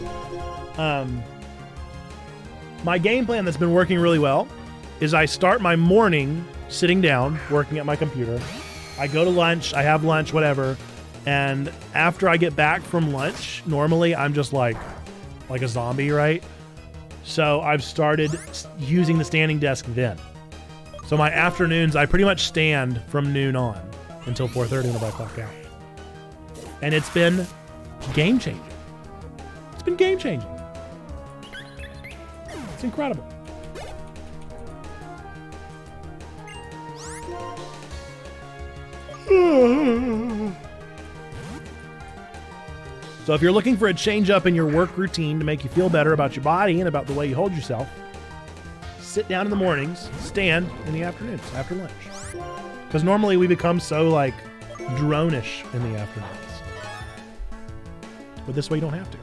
My game plan that's been working really well is I start my morning sitting down, working at my computer. I go to lunch, I have lunch, whatever. And after I get back from lunch, normally I'm just like a zombie, right? So I've started using the standing desk then. So my afternoons, I pretty much stand from noon on until 4:30 whenever I clock out. And it's been game changing. It's been game changing. It's incredible. So if you're looking for a change up in your work routine to make you feel better about your body and about the way you hold yourself, sit down in the mornings, stand in the afternoons after lunch. Because normally we become so like drone-ish in the afternoons. But this way you don't have to.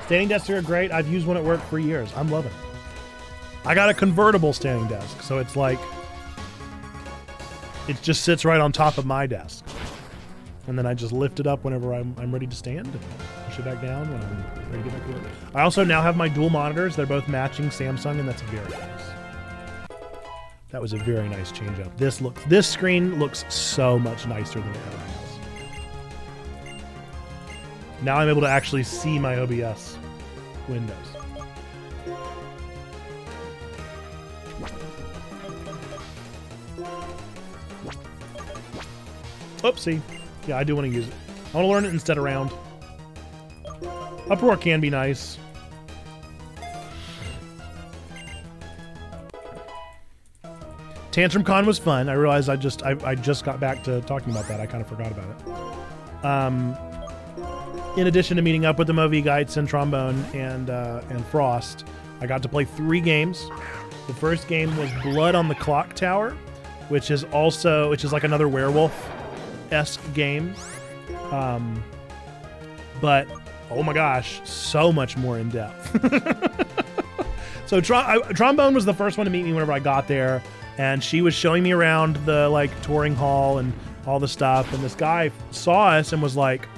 Standing desks are great. I've used one at work for years. I'm loving it. I got a convertible standing desk, so it's like, it just sits right on top of my desk. And then I just lift it up whenever I'm ready to stand and push it back down when I'm ready to get back to work. I also now have my dual monitors. They're both matching Samsung, and that's very nice. That was a very nice change up. This screen looks so much nicer than it ever has. Now I'm able to actually see my OBS windows. Oopsie. Yeah, I do want to use it. I want to learn it instead of round. Uproar can be nice. Tantrum Con was fun. I realized I just got back to talking about that. I kind of forgot about it. In addition to meeting up with the Movigites and Trombone and Frost, I got to play 3 games. The first game was Blood on the Clock Tower, which is like another werewolf-esque game. But oh my gosh, so much more in depth. So Trombone was the first one to meet me whenever I got there, and she was showing me around the like touring hall and all the stuff. And this guy saw us and was like,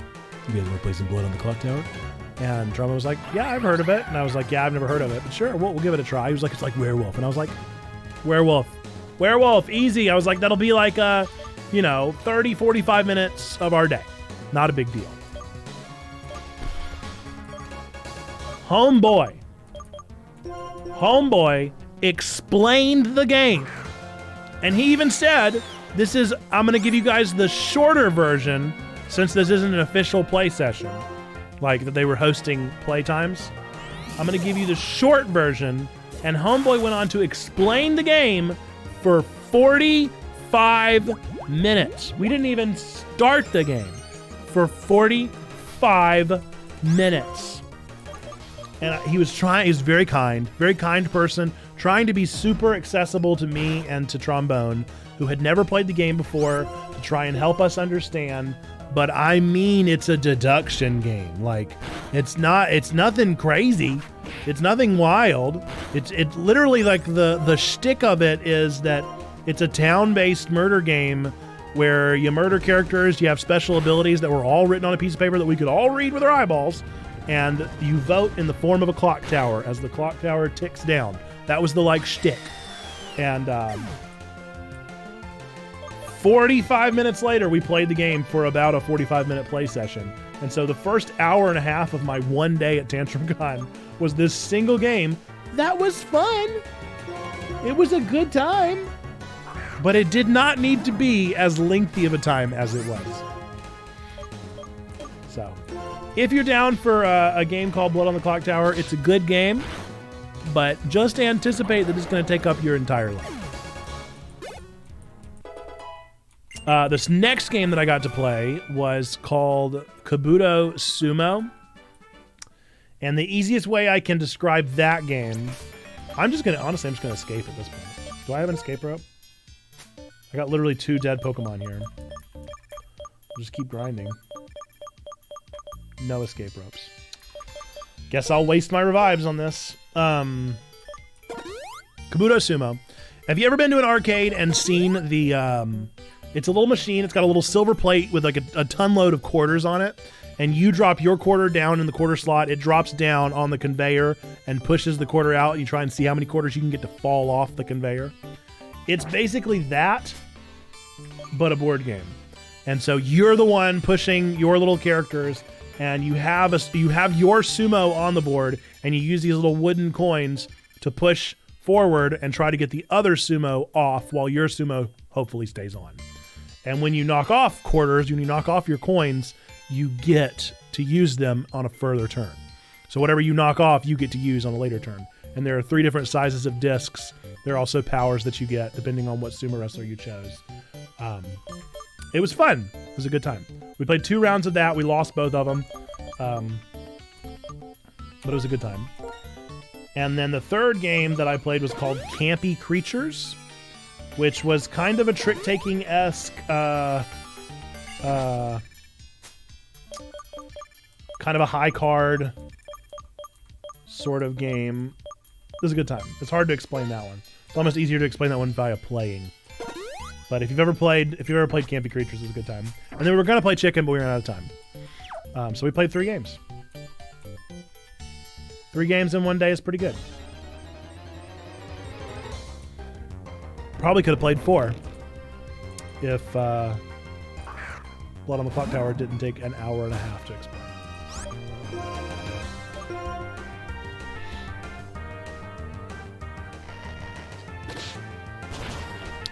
"You guys want to play some Blood on the Clock Tower?" And Trombone was like, "Yeah, I've heard of it." And I was like, "Yeah, I've never heard of it, but sure, we'll give it a try." He was like, "It's like werewolf," and I was like, "Werewolf, easy." I was like, "That'll be like 30, 45 minutes of our day. Not a big deal." Homeboy explained the game. And he even said, I'm going to give you guys the shorter version since this isn't an official play session, like that they were hosting playtimes. I'm going to give you the short version. And Homeboy went on to explain the game for 45 minutes. We didn't even start the game for 45 minutes. And he was very kind person, trying to be super accessible to me and to Trombone, who had never played the game before, to try and help us understand. But I mean, it's a deduction game. Like, it's nothing crazy. It's nothing wild. It's literally like the shtick of it is that it's a town-based murder game where you murder characters, you have special abilities that were all written on a piece of paper that we could all read with our eyeballs, and you vote in the form of a clock tower as the clock tower ticks down. That was the like shtick. And 45 minutes later, we played the game for about a 45-minute play session. And so the first hour and a half of my one day at Tantrum Con was this single game. That was fun. It was a good time. But it did not need to be as lengthy of a time as it was. So, if you're down for a game called Blood on the Clock Tower, it's a good game, but just anticipate that it's going to take up your entire life. This next game that I got to play was called Kabuto Sumo. And the easiest way I can describe that game, I'm just gonna escape at this point. Do I have an escape rope? I got literally 2 dead Pokemon here. I'll just keep grinding. No escape ropes. Guess I'll waste my revives on this. Kabuto Sumo. Have you ever been to an arcade and seen the, it's a little machine, it's got a little silver plate with like a ton load of quarters on it, and you drop your quarter down in the quarter slot, it drops down on the conveyor and pushes the quarter out, and you try and see how many quarters you can get to fall off the conveyor. It's basically that, but a board game. And so you're the one pushing your little characters, and you have your sumo on the board, and you use these little wooden coins to push forward and try to get the other sumo off while your sumo hopefully stays on. And when you knock off quarters, when you knock off your coins, you get to use them on a further turn. So whatever you knock off, you get to use on a later turn. And there are 3 different sizes of discs. There are also powers that you get depending on what sumo wrestler you chose. It was fun. It was a good time. We played 2 rounds of that. We lost both of them. But it was a good time. And then the third game that I played was called Campy Creatures, which was kind of a trick-taking-esque, kind of a high card sort of game. It was a good time. It's hard to explain that one. It's almost easier to explain that one via playing. But if you've ever played Campy Creatures, it was a good time. And then we were going to play Chicken, but we ran out of time. So we played 3 games. 3 games in one day is pretty good. Probably could have played 4 if Blood on the Clock Tower didn't take an hour and a half to explain.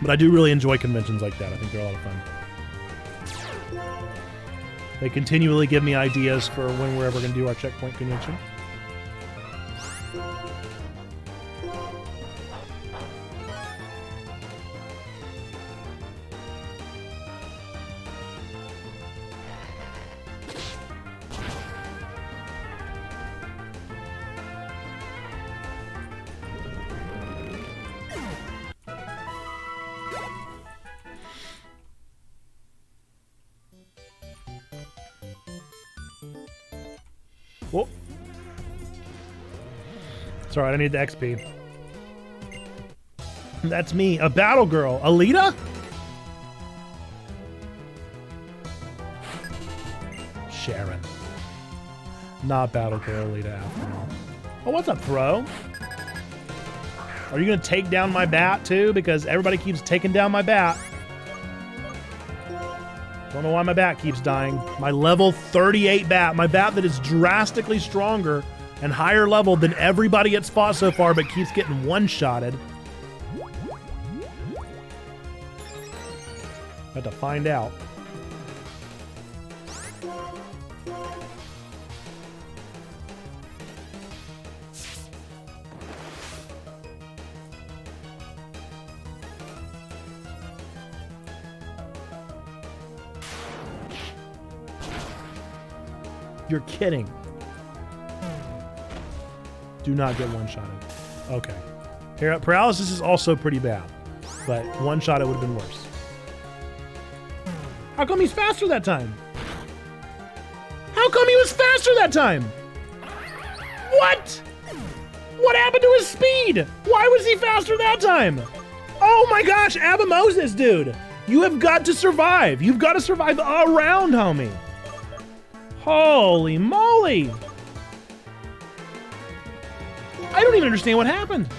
But I do really enjoy conventions like that. I think they're a lot of fun. They continually give me ideas for when we're ever going to do our checkpoint convention. Whoa. It's alright, I need the XP. That's me, a battle girl. Alita? Sharon. Not battle girl Alita after all. Oh, what's up, bro? Are you gonna take down my bat too? Because everybody keeps taking down my bat. Don't know why my bat keeps dying. My level 38 bat. My bat that is drastically stronger and higher level than everybody it's fought so far, but keeps getting one-shotted. Got to find out. You're kidding. Do not get one-shotted. Okay. Paralysis is also pretty bad, but one-shot it would have been worse. How come he's faster that time? How come he was faster that time? What? What happened to his speed? Why was he faster that time? Oh my gosh, Abimoses, dude. You have got to survive. You've got to survive a round, homie. Holy moly! I don't even understand what happened.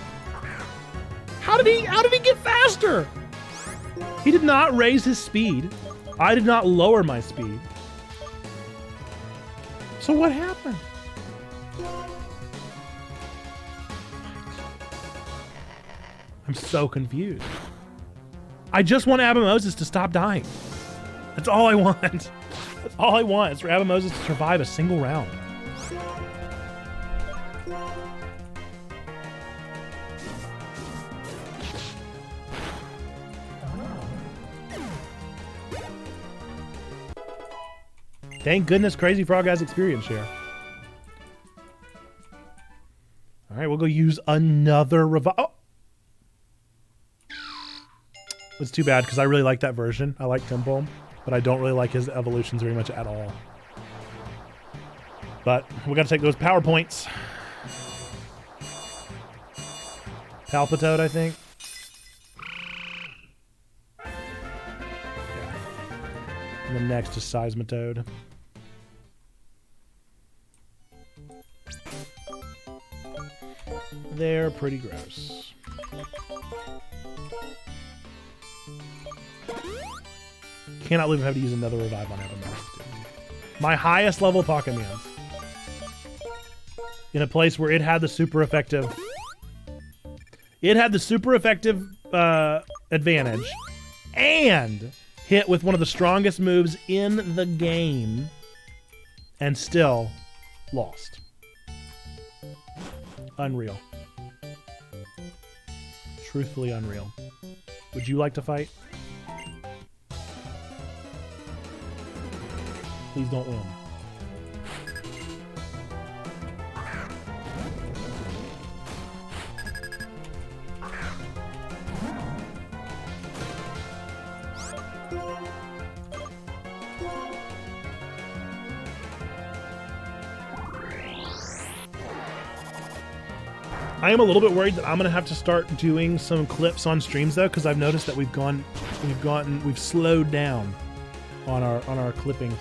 How did he get faster? He did not raise his speed. I did not lower my speed. So what happened? I'm so confused. I just want Abimoses to stop dying. That's all I want. That's all I want is for Abimoses to survive a single round. Thank goodness Crazy Frog has experience share. All right, we'll go use another revive. Oh! It's too bad because I really like that version. I like Temple, but I don't really like his evolutions very much at all. But we got to take those power points. Palpitoad, I think. Yeah. And then next is Seismitoad. They're pretty gross. Cannot believe I have to use another revive on Abomast. My highest level Pokemon. In a place where it had the super effective... It had the super effective advantage and hit with one of the strongest moves in the game and still lost. Unreal. Truthfully unreal. Would you like to fight? Please don't win. I am a little bit worried that I'm gonna have to start doing some clips on streams though, because I've noticed that we've slowed down on our clipping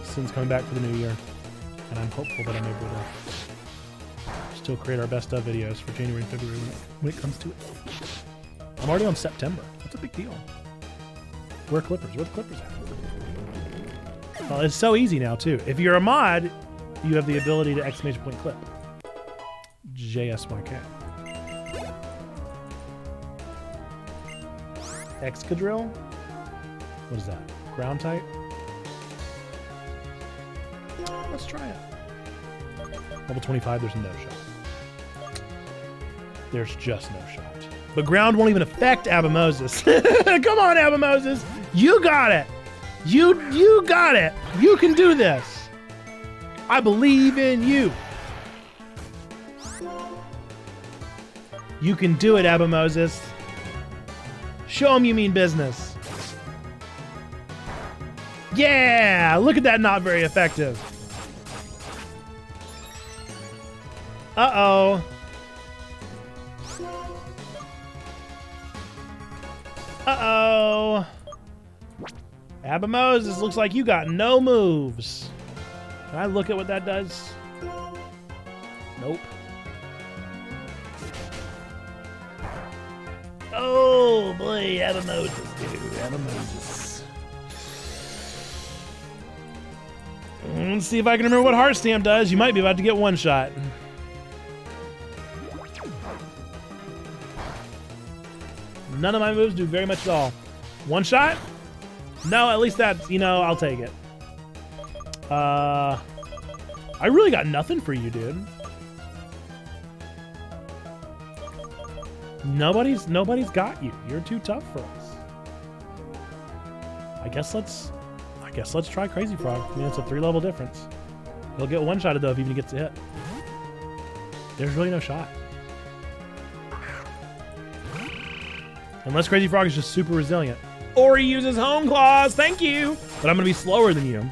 since coming back for the new year, and I'm hopeful that I'm able to still create our best of videos for January and February when it comes to it. I'm already on September. That's a big deal. Where are Clippers? Where the Clippers at? Well, it's so easy now too. If you're a mod, you have the ability to exclamation point clip. JSYK. Excadrill? What is that? Ground type? Let's try it. Level 25, there's no shot. There's just no shot. But ground won't even affect Abomoses. Come on, Abomoses! You got it! You got it! You can do this! I believe in you! You can do it, Abomoses. Show them you mean business. Yeah! Look at that, not very effective. Uh-oh. Uh-oh. Abomoses, looks like you got no moves. Can I look at what that does? Nope. Oh boy, Abomoses, dude. Abomoses. Let's see if I can remember what Heart Stamp does. You might be about to get one shot. None of my moves do very much at all. One shot? No, at least that's, you know, I'll take it. I really got nothing for you, dude. Nobody's got you. You're too tough for us. I guess let's try Crazy Frog. I mean, it's a 3-level difference. He'll get one-shotted though if he even gets a hit. There's really no shot. Unless Crazy Frog is just super resilient. Or he uses Hone Claws, thank you! But I'm gonna be slower than you.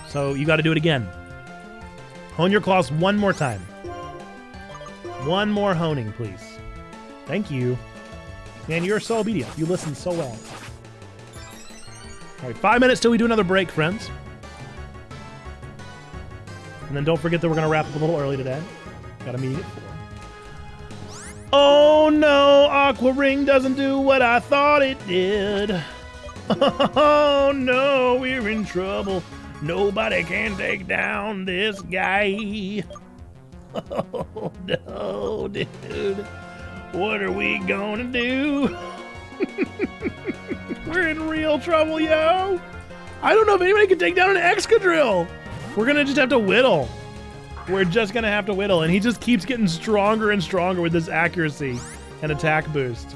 So you gotta do it again. Hone your claws one more time. One more honing, please. Thank you. Man, you're so obedient. You listen so well. All right, 5 minutes till we do another break, friends. And then don't forget that we're going to wrap up a little early today. Got a meeting at 4. Oh no, Aqua Ring doesn't do what I thought it did. Oh no, we're in trouble. Nobody can take down this guy. Oh no, dude. What are we gonna do? We're in real trouble, yo. I don't know if anybody can take down an Excadrill. We're gonna just have to whittle. We're just gonna have to whittle. And he just keeps getting stronger and stronger with this accuracy and attack boost.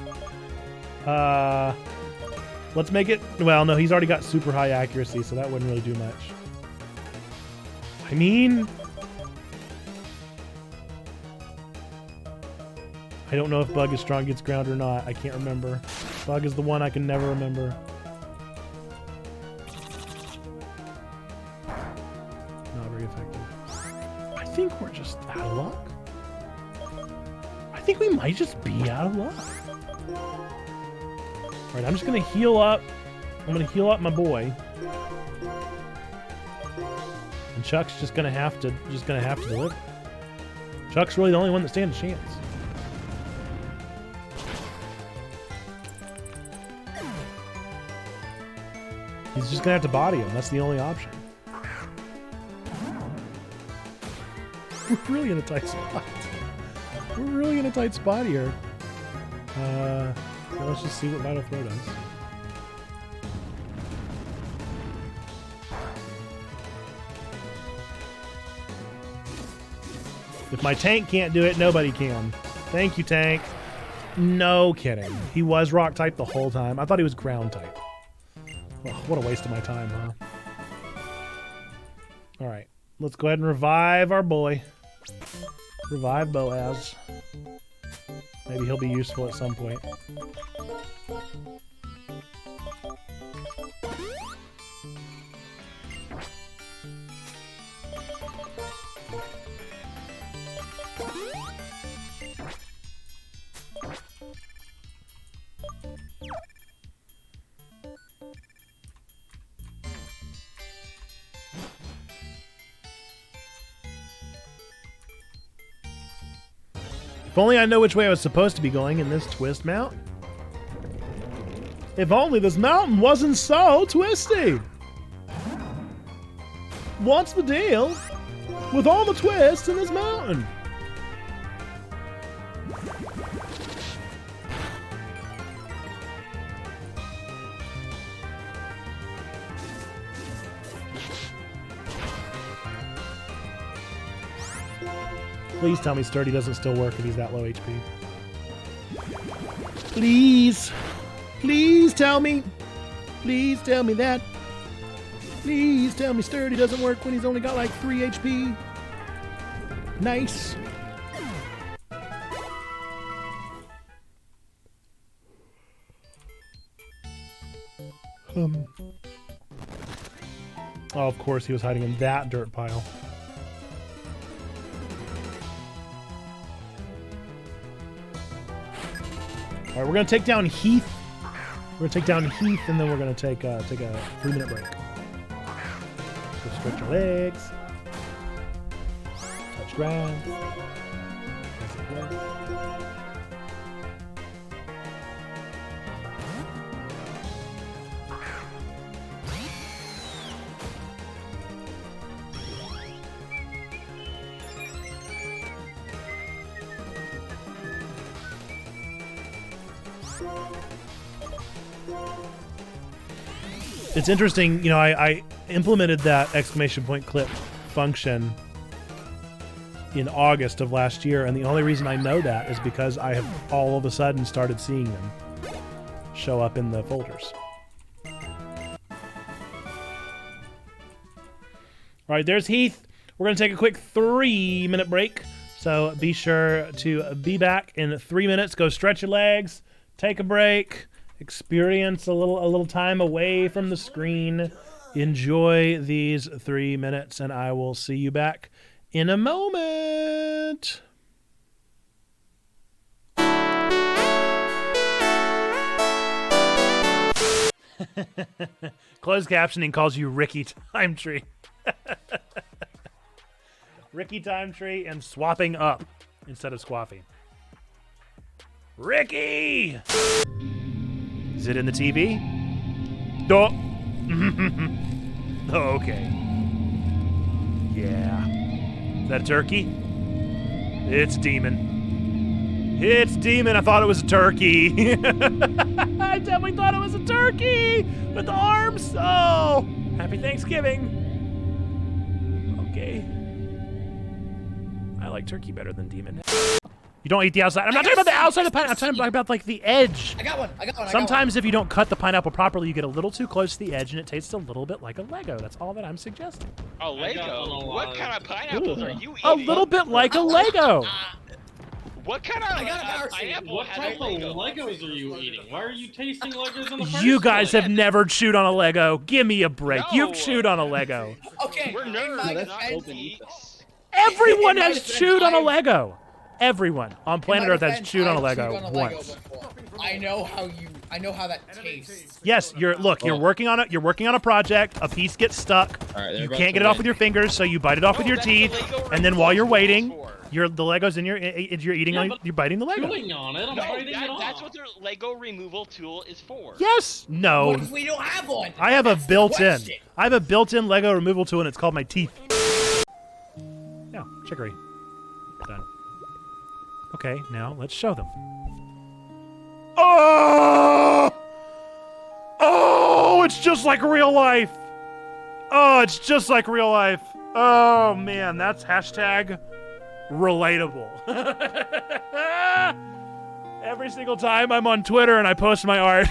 Let's make it... Well, no, he's already got super high accuracy, so that wouldn't really do much. I mean... I don't know if Bug is strong against ground or not. I can't remember. Bug is the one I can never remember. Not very effective. I think we're just out of luck. I think we might just be out of luck. Alright, I'm just gonna heal up. I'm gonna heal up my boy. And Chuck's just gonna have to deliver. Chuck's really the only one that stands a chance. He's just gonna have to body him. That's the only option. We're really in a tight spot. We're really in a tight spot here. Okay, let's just see what Vital Throw does. If my tank can't do it, nobody can. Thank you, tank. No kidding. He was rock type the whole time. I thought he was ground type. Oh, what a waste of my time, huh? Alright, let's go ahead and revive our boy. Revive Boaz. Maybe he'll be useful at some point. If only I know which way I was supposed to be going in this twist mountain. If only this mountain wasn't so twisty. What's the deal with all the twists in this mountain? Please tell me Sturdy doesn't still work if he's that low HP. Please. Please tell me. Please tell me that. Please tell me Sturdy doesn't work when he's only got like 3 HP. Nice. Oh, of course he was hiding in that dirt pile. All right, we're gonna take down Heath. We're gonna take down Heath, and then we're gonna take a 3-minute break. So stretch your legs. Touch ground. It's interesting, you know, I implemented that exclamation point clip function in August of last year, and the only reason I know that is because I have all of a sudden started seeing them show up in the folders. All right, there's Heath. We're going to take a quick 3-minute break, so be sure to be back in 3 minutes. Go stretch your legs, take a break. Experience a little time away from the screen. Enjoy these 3 minutes, and I will see you back in a moment. Closed captioning calls you Ricky Time Tree. Ricky Time Tree and swapping up instead of squaffing. Ricky! Is it in the TV? Oh. Okay. Yeah. Is that a turkey? It's Demon. It's Demon. I thought it was a turkey. I definitely thought it was a turkey with the arms. Oh, happy Thanksgiving. Okay. I like turkey better than Demon. You don't eat the outside. I'm not talking about the outside of the pineapple. I'm talking about like the edge. I got one. Sometimes if you don't cut the pineapple properly, you get a little too close to the edge and it tastes a little bit like a Lego. That's all that I'm suggesting. A Lego? What kind of pineapples are you eating? A little bit like a Lego. What kind of pineapple What has type a Lego? of Legos are you eating? Why are you tasting Legos in the first You guys place? have never chewed on a Lego. Give me a break. No. You've chewed on a Lego. Okay. We're nerds, not defense- geeks. Everyone In my has defense, chewed on a I've- Lego. Everyone on planet In my Earth has defense, chewed on a I've Lego chewed on a Lego once. before. I know how that tastes. Yes, you're working on it. You're working on a project. A piece gets stuck. Alright, they're You about can't to get it off win. with your fingers, so you bite it off with No, your that's teeth, the Lego and then while you're removal waiting, tool is for. the Legos in you're eating Yeah, on, but you're biting the Lego. Chewing on it, I'm No, biting it off. that's what their Lego removal tool is for. Yes. No. What if we don't have one? I have a That's the built-in. question. I have a built-in Lego removal tool, and it's called my teeth. No, chicory. Done. Okay, now let's show them. Oh! Oh, it's just like real life. Oh, it's just like real life. Oh man, that's hashtag relatable. Every single time I'm on Twitter and I post my art.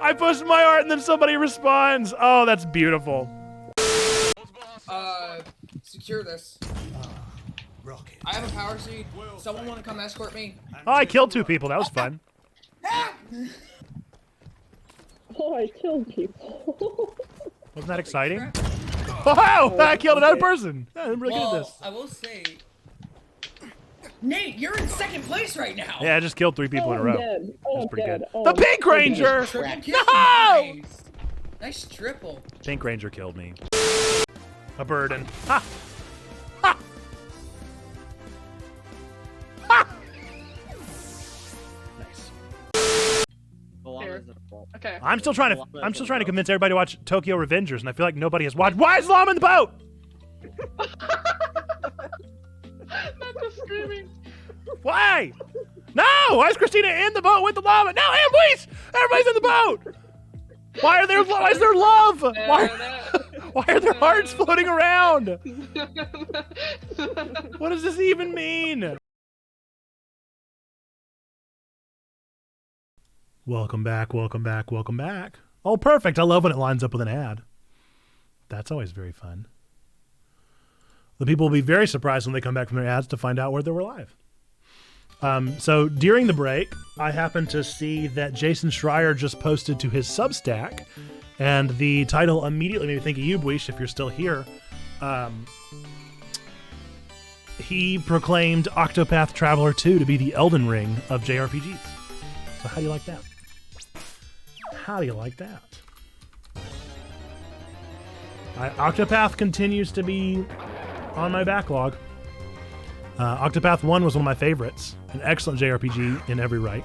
I post my art and then somebody responds. Oh, that's beautiful. Secure this. I have a power seed. Someone want to come escort me? Oh, I killed 2 people. That was fun. Oh, I killed people. Wasn't that exciting? Wow! I killed another person. Yeah, I'm really good at this. I will say, Nate, you're in second place right now. Yeah, I just killed 3 people in a row. Dead. Oh, That's pretty dead. good. Oh, The Pink Ranger! Triple kill. No! Nice triple. Pink Ranger killed me. A burden. Ha! Ha! Ha! Nice. Okay. I'm still trying to convince everybody to watch Tokyo Revengers, and I feel like nobody has watched. Why is Llama in the boat? Not just screaming. Why? No! Why is Christina in the boat with the llama? No, please! Everybody's in the boat! Why is there love? Why are there hearts floating around? What does this even mean? Welcome back, welcome back, welcome back. Oh, perfect. I love when it lines up with an ad. That's always very fun. The people will be very surprised when they come back from their ads to find out where they were live. So during the break, I happened to see that Jason Schreier just posted to his Substack, and the title immediately made me think of you, Bweesh, if you're still here. He proclaimed Octopath Traveler 2 to be the Elden Ring of JRPGs. So how do you like that? How do you like that? Octopath continues to be on my backlog. Octopath 1 was one of my favorites. An excellent JRPG in every right.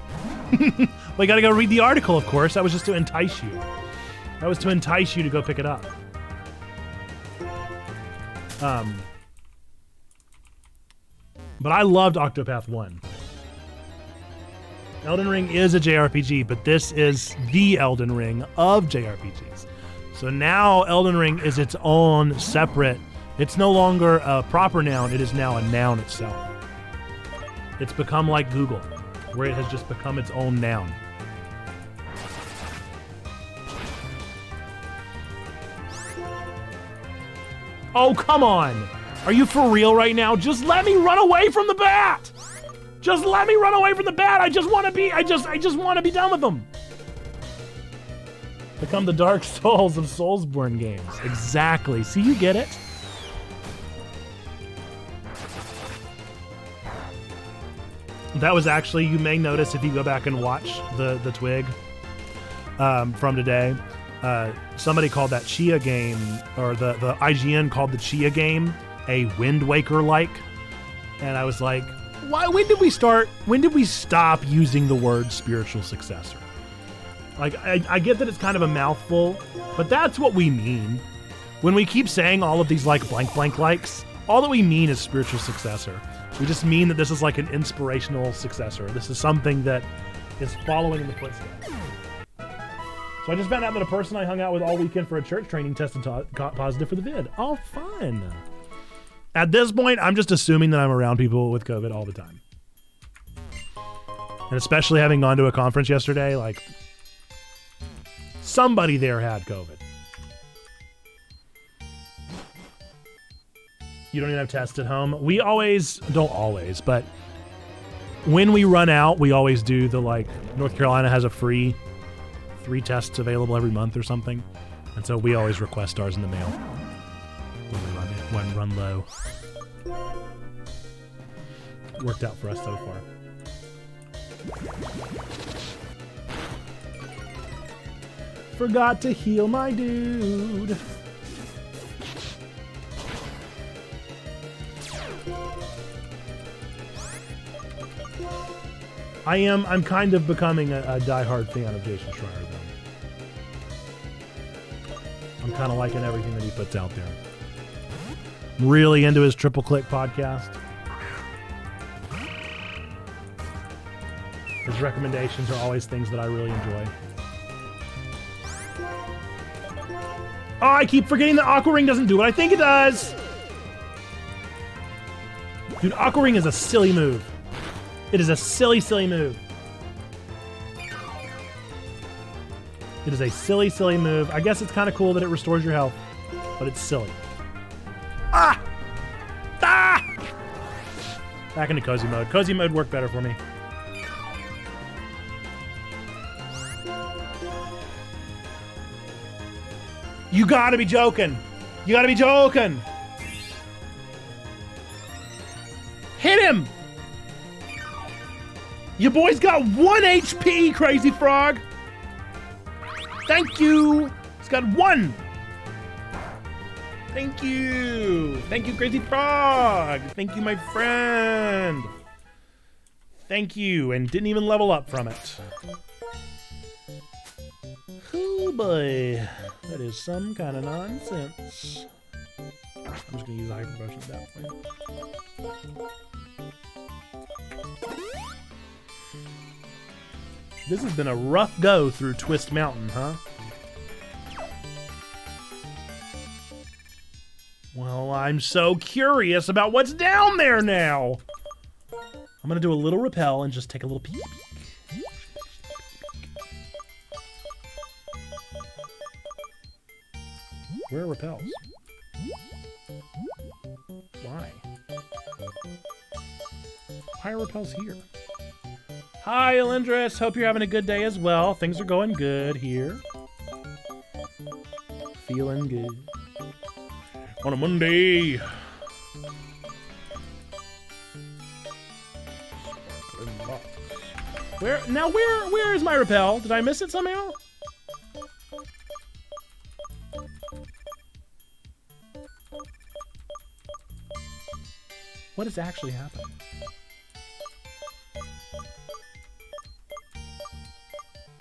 Well, you gotta go read the article, of course. That was just to entice you. That was to entice you to go pick it up. But I loved Octopath 1. Elden Ring is a JRPG, but this is the Elden Ring of JRPGs. So now Elden Ring is its own separate. It's no longer a proper noun, it is now a noun itself. It's become like Google, where it has just become its own noun. Oh, come on! Are you for real right now? Just let me run away from the bat! Just let me run away from the bat! I just want to be done with them! Become the Dark Souls of Soulsborne games. Exactly. See, you get it? That was actually, you may notice if you go back and watch the TWIG from today, somebody called that Chia game, or the IGN called the Chia game a Wind Waker-like. And I was like, when did we stop using the word spiritual successor? Like, I get that it's kind of a mouthful, but that's what we mean. When we keep saying all of these like blank blank likes, all that we mean is spiritual successor. We just mean that this is like an inspirational successor. This is something that is following in the footsteps. So I just found out that a person I hung out with all weekend for a church training tested positive for the vid. Oh, fun. At this point, I'm just assuming that I'm around people with COVID all the time. And especially having gone to a conference yesterday, like, somebody there had COVID. You don't even have tests at home. We don't always, but when we run out, we always do the, like, North Carolina has a free 3 tests available every month or something. And so we always request ours in the mail when we run low. Worked out for us so far. Forgot to heal my dude. I'm kind of becoming a diehard fan of Jason Schreier, though. I'm kind of liking everything that he puts out there. I'm really into his Triple Click podcast. His recommendations are always things that I really enjoy. Oh, I keep forgetting that Aqua Ring doesn't do what I think it does! Dude, Aqua Ring is a silly move. It is a silly, silly move. It is a silly, silly move. I guess it's kind of cool that it restores your health, but it's silly. Ah! Ah! Back into cozy mode. Cozy mode worked better for me. You gotta be joking. You gotta be joking. Hit him! Your boy's got 1 HP, Crazy Frog. Thank you. He's got 1. Thank you. Thank you, Crazy Frog. Thank you, my friend. Thank you, and didn't even level up from it. Oh boy, that is some kind of nonsense. I'm just gonna use the hyper potion at that point. This has been a rough go through Twist Mountain, huh? Well, I'm so curious about what's down there now. I'm gonna do a little repel and just take a little peek. Where are repels? Why? Why are repels here? Hi, Elendris. Hope you're having a good day as well. Things are going good here. Feeling good. On a Monday. Where is my repel? Did I miss it somehow? What is actually happening?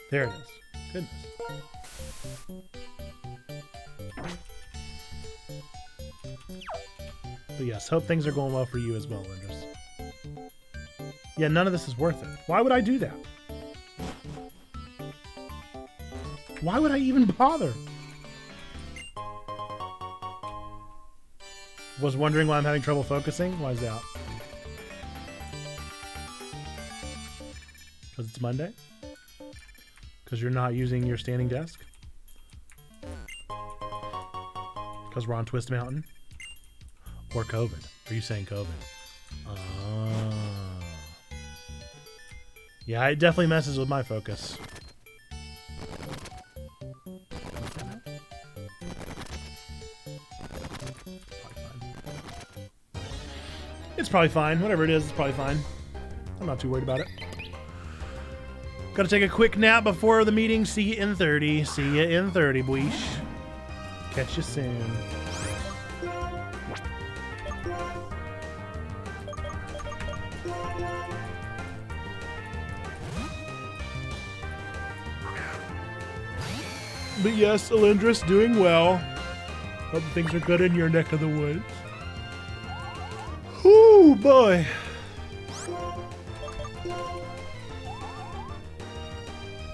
There it is. Goodness. But yes, hope things are going well for you as well, Lindris. Yeah, none of this is worth it. Why would I do that? Why would I even bother? Was wondering why I'm having trouble focusing? Why is that? Because it's Monday? Because you're not using your standing desk? Because we're on Twist Mountain? Or COVID? Are you saying COVID? Yeah, it definitely messes with my focus. It's probably fine. Whatever it is, it's probably fine. I'm not too worried about it. Gotta take a quick nap before the meeting. See you in 30. See you in 30, boys. Catch you soon. But yes, Elendris, doing well. Hope things are good in your neck of the woods. Whoo, boy.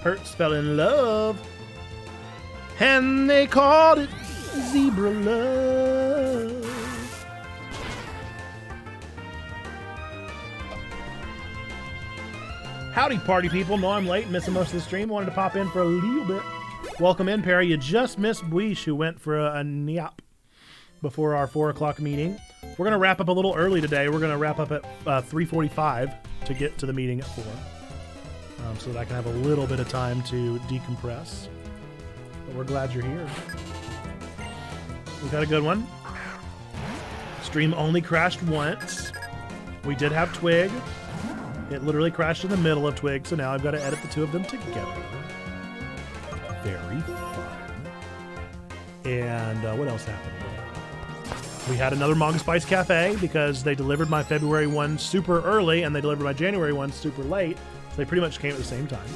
Hertz fell in love, and they called it zebra love. Howdy, party people. No, I'm late, missing most of the stream. Wanted to pop in for a little bit. Welcome in, Perry. You just missed Buish, who went for a nap before our 4 o'clock meeting. We're going to wrap up a little early today. We're going to wrap up at 3:45 to get to the meeting at 4. So that I can have a little bit of time to decompress. But we're glad you're here. We got a good one. Stream only crashed once. We did have Twig. It literally crashed in the middle of Twig, so now I've got to edit the two of them together. Very fun. And what else happened? We had another Manga Spice Cafe because they delivered my February one super early and they delivered my January one super late. So they pretty much came at the same time.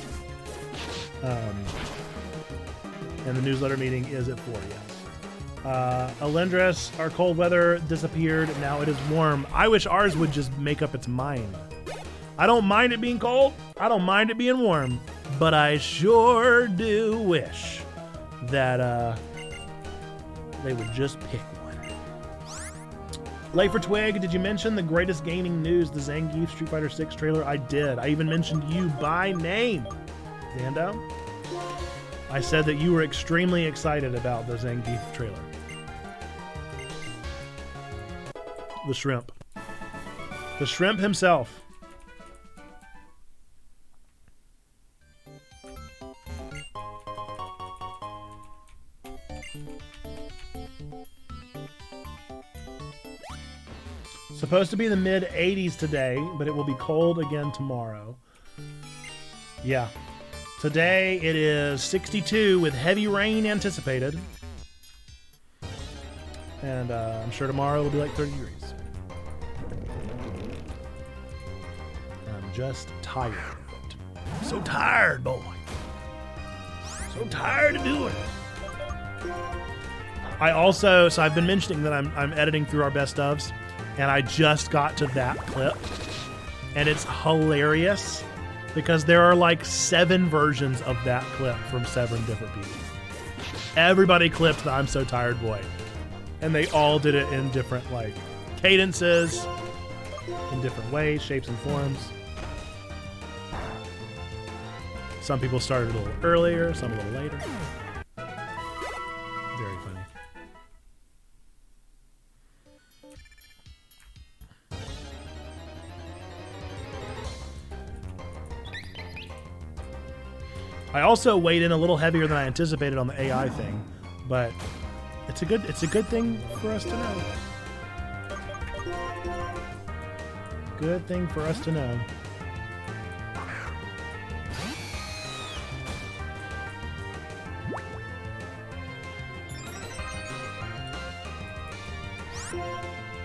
And the newsletter meeting is at 4, yes. Alendris, our cold weather disappeared. Now it is warm. I wish ours would just make up its mind. I don't mind it being cold. I don't mind it being warm. But I sure do wish that they would just pick one. Late for Twig, did you mention the greatest gaming news, the Zangief Street Fighter 6 trailer? I did. I even mentioned you by name, Zando. I said that you were extremely excited about the Zangief trailer. The shrimp. The shrimp himself. Supposed to be the mid-80s today, but it will be cold again tomorrow. Yeah. Today it is 62 with heavy rain anticipated. And I'm sure tomorrow it'll be like 30 degrees. I'm just tired of it. I'm so tired, boy. So tired of doing it. I also, so I've been mentioning that I'm editing through our best ofs. And I just got to that clip, and it's hilarious because there are like 7 versions of that clip from 7 different people. Everybody clipped the I'm so tired boy, and they all did it in different like cadences, in different ways, shapes and forms. Some people started a little earlier, some a little later. Very funny. I also weighed in a little heavier than I anticipated on the AI thing, but it's a good thing for us to know. Good thing for us to know.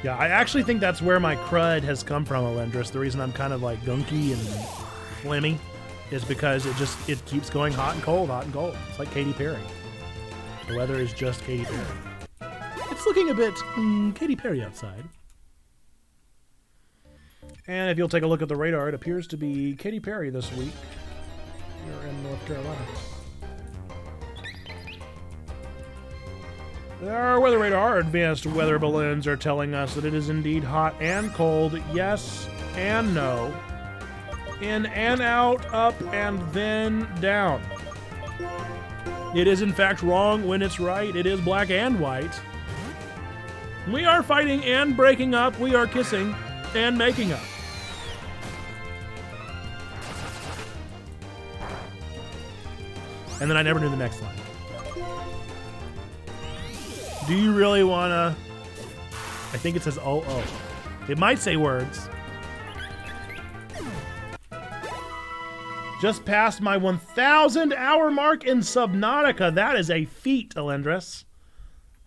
Yeah, I actually think that's where my crud has come from, Alendris. The reason I'm kind of like gunky and phlegmy is because it keeps going hot and cold, hot and cold. It's like Katy Perry. The weather is just Katy Perry. It's looking a bit Katy Perry outside. And if you'll take a look at the radar, it appears to be Katy Perry this week here in North Carolina. Our weather radar advanced weather balloons are telling us that it is indeed hot and cold, yes and no. In and out, up and then down. It is in fact wrong when it's right. It is black and white. We are fighting and breaking up. We are kissing and making up. And then I never knew the next line. Do you really wanna? I think it says oh. It might say words. Just passed my 1,000 hour mark in Subnautica. That is a feat, Alendris.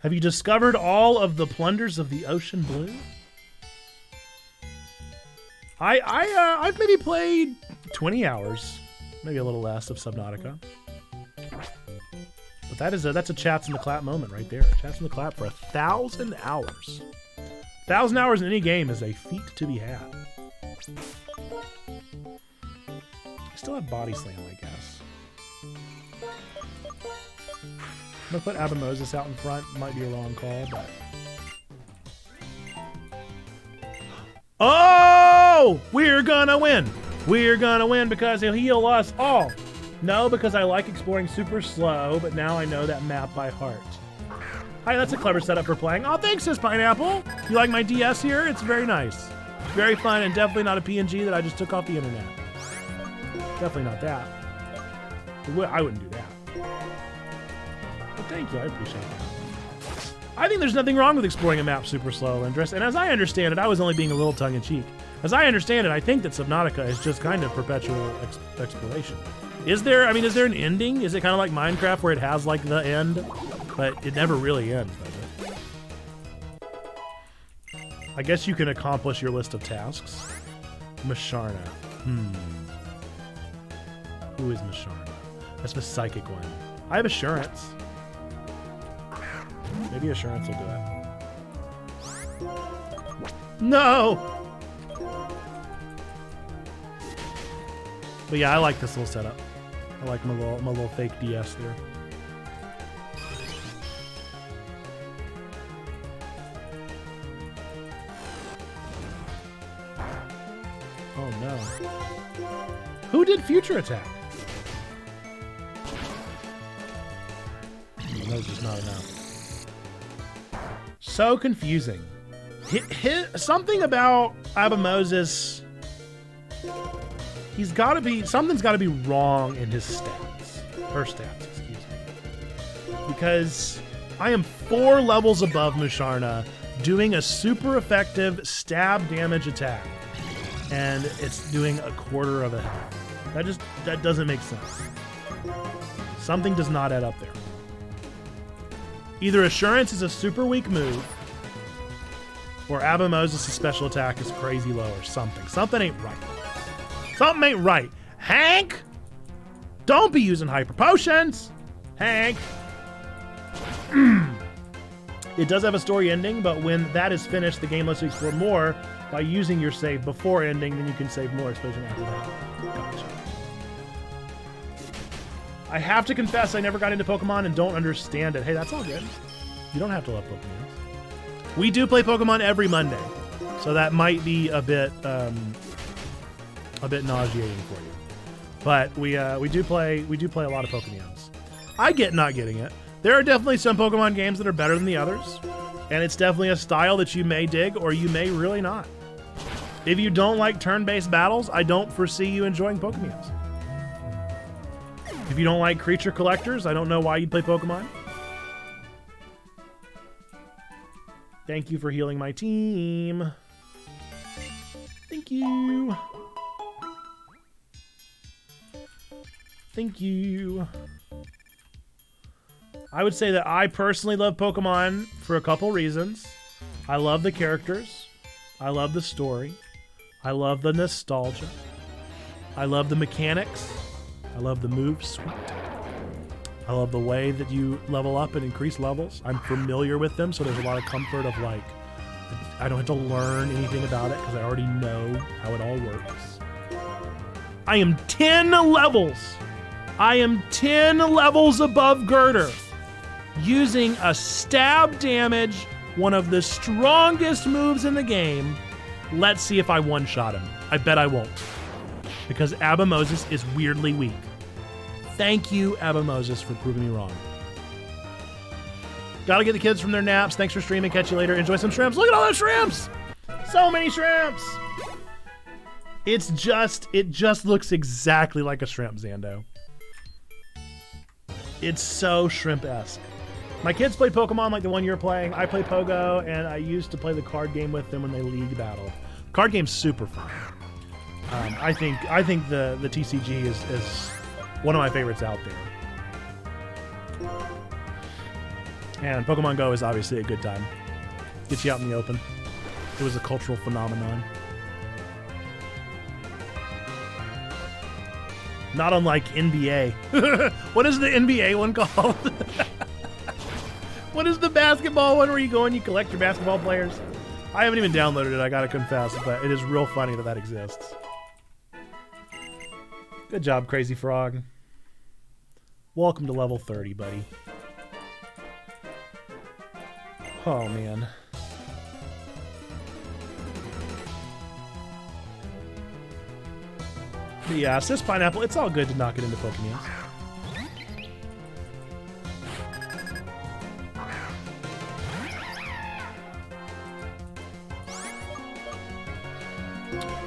Have you discovered all of the plunders of the ocean blue? I've maybe played 20 hours, maybe a little less of Subnautica. But that's a chats in the clap moment right there. Chats in the clap for 1,000 hours. 1,000 hours in any game is a feat to be had. Still have body slam, I guess. I'm gonna put Abimoses out in front. Might be a wrong call, but. Oh! We're gonna win! We're gonna win because he'll heal us all. No, because I like exploring super slow, but now I know that map by heart. Hi, that's a clever setup for playing. Oh, thanks, Sis Pineapple. You like my DS here? It's very nice. Very fun and definitely not a PNG that I just took off the internet. Definitely not that. I wouldn't do that. But thank you, I appreciate that. I think there's nothing wrong with exploring a map super slow, Lindris, and as I understand it, I was only being a little tongue-in-cheek. As I understand it, I think that Subnautica is just kind of perpetual exploration. Is there an ending? Is it kind of like Minecraft where it has like the end, but it never really ends, does it? I guess you can accomplish your list of tasks. Masharna. Who is Masharna? That's the psychic one. I have Assurance. Maybe Assurance will do it. No! But yeah, I like this little setup. I like my little fake DS there. Oh no. Who did Future Attack? That's just not enough. So confusing. Something about Abamoses. Something's got to be wrong in his stats. Her stats, excuse me. Because I am 4 levels above Musharna doing a super effective stab damage attack. And it's doing a quarter of a health. That doesn't make sense. Something does not add up there. Either Assurance is a super weak move, or Abamoses' special attack is crazy low or something. Something ain't right. Something ain't right. Hank! Don't be using hyper potions! Hank! It does have a story ending, but when that is finished, the game lets you explore more by using your save before ending, then you can save more exposure after that. Gotcha. I have to confess, I never got into Pokemon and don't understand it. Hey, that's all good. You don't have to love Pokemon. We do play Pokemon every Monday, so that might be a bit nauseating for you. But we do play a lot of Pokemon's. I get not getting it. There are definitely some Pokemon games that are better than the others, and it's definitely a style that you may dig or you may really not. If you don't like turn-based battles, I don't foresee you enjoying Pokemon's. If you don't like creature collectors, I don't know why you'd play Pokemon. Thank you for healing my team. Thank you. Thank you. I would say that I personally love Pokemon for a couple reasons. I love the characters. I love the story. I love the nostalgia. I love the mechanics. I love the move suite. I love the way that you level up and increase levels. I'm familiar with them, so there's a lot of comfort of like, I don't have to learn anything about it because I already know how it all works. I am 10 levels. I am 10 levels above Girder, using a stab damage, one of the strongest moves in the game. Let's see if I one-shot him. I bet I won't, because Abamoses is weirdly weak. Thank you, Abamoses, for proving me wrong. Gotta get the kids from their naps. Thanks for streaming. Catch you later. Enjoy some shrimps. Look at all those shrimps! So many shrimps! It just looks exactly like a shrimp, Zando. It's so shrimp-esque. My kids play Pokemon like the one you're playing. I play Pogo, and I used to play the card game with them when they league battle. Card game's super fun. I think the TCG is one of my favorites out there. And Pokemon Go is obviously a good time. Gets you out in the open. It was a cultural phenomenon. Not unlike NBA. What is the NBA one called? What is the basketball one where you go and you collect your basketball players? I haven't even downloaded it, I gotta confess, but it is real funny that exists. Good job, Crazy Frog. Welcome to level 30, buddy. Oh, man. But yeah, Sis Pineapple, it's all good to knock it into Pokemon.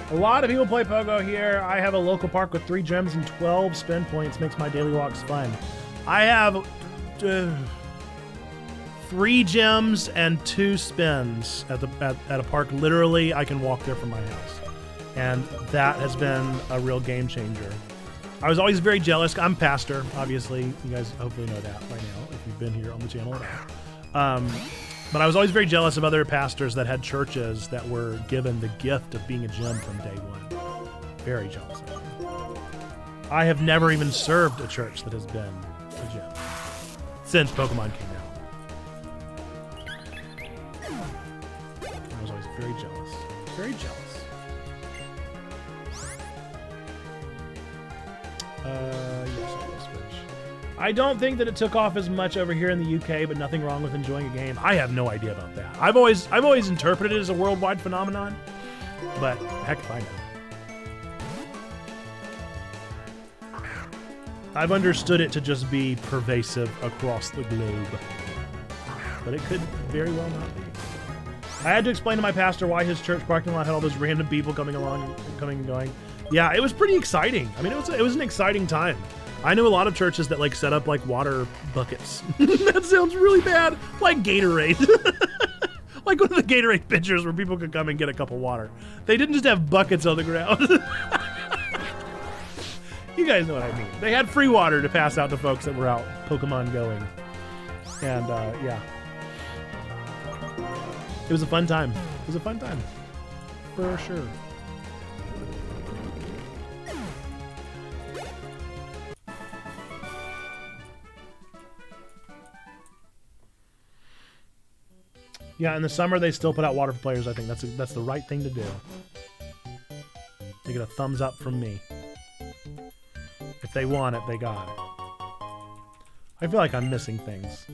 A lot of people play Pogo here. I have a local park with 3 gyms and 12 spin points. Makes my daily walks fun. I have 3 gyms and 2 spins at a park. Literally, I can walk there from my house. And that has been a real game changer. I was always very jealous. I'm a pastor, obviously. You guys hopefully know that right now if you've been here on the channel at all. But I was always very jealous of other pastors that had churches that were given the gift of being a gym from day one. Very jealous of them. I have never even served a church that has been a gym since Pokemon came out. I was always very jealous. Very jealous. Yes, I will switch. I don't think that it took off as much over here in the UK, but nothing wrong with enjoying a game. I have no idea about that. I've always interpreted it as a worldwide phenomenon, but heck if I know. I've understood it to just be pervasive across the globe, but it could very well not be. I had to explain to my pastor why his church parking lot had all those random people coming and going. Yeah, it was pretty exciting. I mean, it was an exciting time. I knew a lot of churches that like set up like water buckets. That sounds really bad. Like Gatorade. Like one of the Gatorade pitchers where people could come and get a cup of water. They didn't just have buckets on the ground. You guys know what I mean. They had free water to pass out to folks that were out Pokemon going. And yeah. It was a fun time. It was a fun time. For sure. Yeah, in the summer they still put out water for players. I think that's the right thing to do. They get a thumbs up from me. If they want it, they got it. I feel like I'm missing things.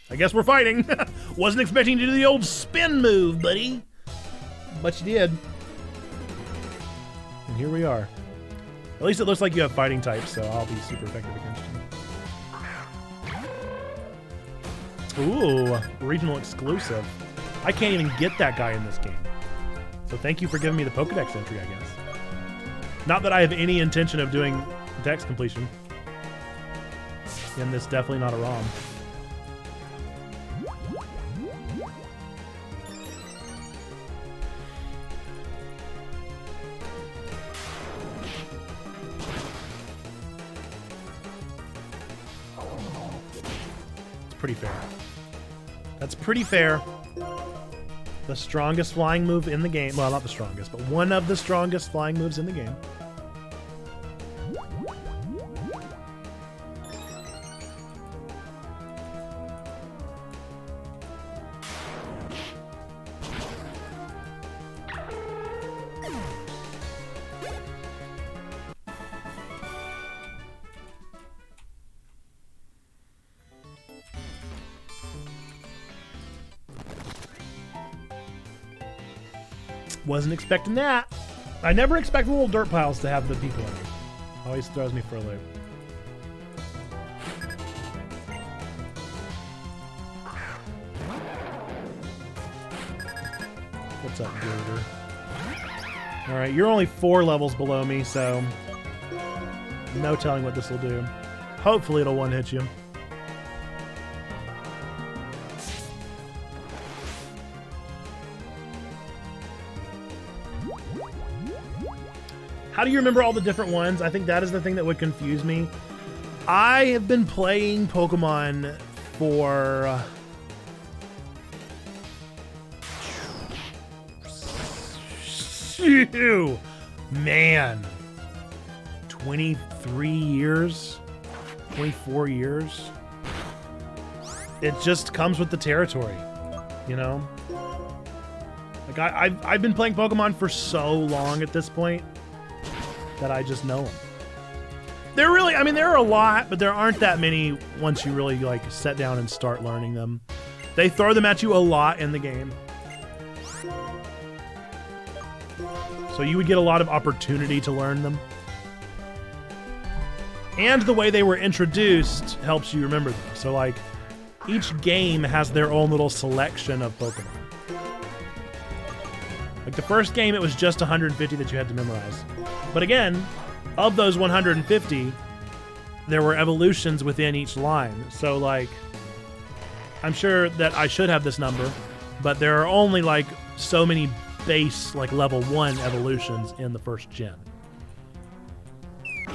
I guess we're fighting. Wasn't expecting to do the old spin move, buddy. But you did. And here we are. At least it looks like you have fighting types, so I'll be super effective against you. Ooh, regional exclusive. I can't even get that guy in this game. So thank you for giving me the Pokedex entry, I guess. Not that I have any intention of doing Dex completion. And this definitely not a ROM. It's pretty fair. That's pretty fair. The strongest flying move in the game. Well, not the strongest, but one of the strongest flying moves in the game. Wasn't expecting that. I never expect little dirt piles to have the people in them. Always throws me for a loop. What's up, Girder? Alright, you're only 4 levels below me, so no telling what this will do. Hopefully it'll one-hit you. How do you remember all the different ones? I think that is the thing that would confuse me. I have been playing Pokemon for... Man. 23 years? 24 years? It just comes with the territory, you know? Like, I've been playing Pokemon for so long at this point that I just know them. They're really, I mean, there are a lot, but there aren't that many once you really like sit down and start learning them. They throw them at you a lot in the game. So you would get a lot of opportunity to learn them. And the way they were introduced helps you remember them. So like, each game has their own little selection of Pokemon. Like the first game, it was just 150 that you had to memorize. But again, of those 150, there were evolutions within each line. So like, I'm sure that I should have this number, but there are only like so many base, like level 1 evolutions in the first gen.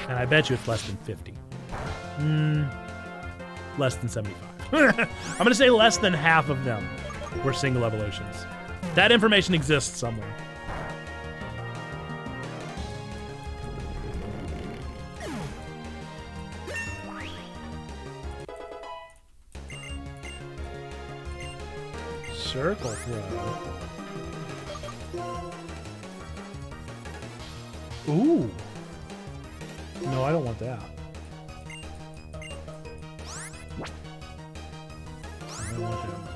And I bet you it's less than 50. Less than 75. I'm going to say less than half of them were single evolutions. That information exists somewhere. Circle throw. Ooh. No, I don't want that. I don't want that.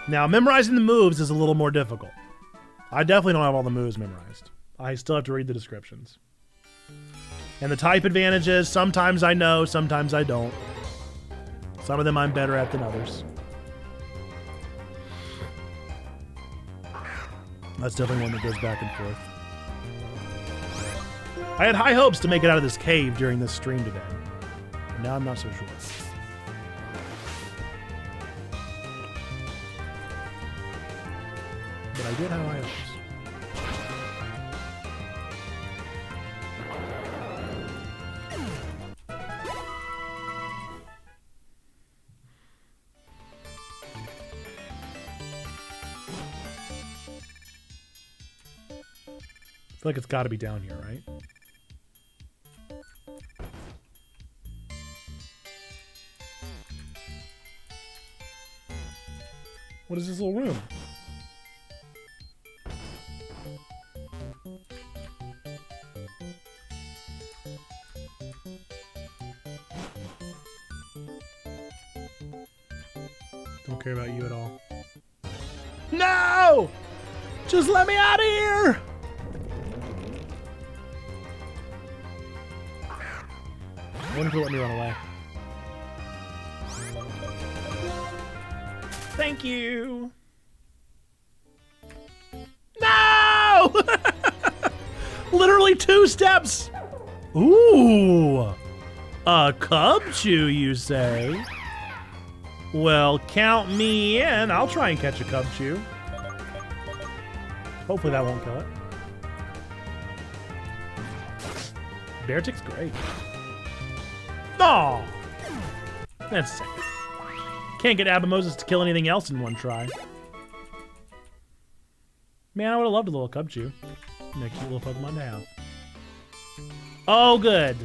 Now, memorizing the moves is a little more difficult. I definitely don't have all the moves memorized. I still have to read the descriptions. And the type advantages, sometimes I know, sometimes I don't. Some of them I'm better at than others. That's definitely one that goes back and forth. I had high hopes to make it out of this cave during this stream today. And now I'm not so sure. But I did have high hopes. I feel like it's got to be down here, right? What is this little room? Don't care about you at all. No! Just let me out of here! I wonder if he'll let me run away. Thank you. No! Literally 2 steps. Ooh. A Cubchoo, you say? Well, count me in. I'll try and catch a Cubchoo. Hopefully that won't kill it. Beartick's great. Aw! That's sick. Can't get Abimoses to kill anything else in one try. Man, I would have loved a little Cubchoo. And a cute little Pokemon to have. Oh, good.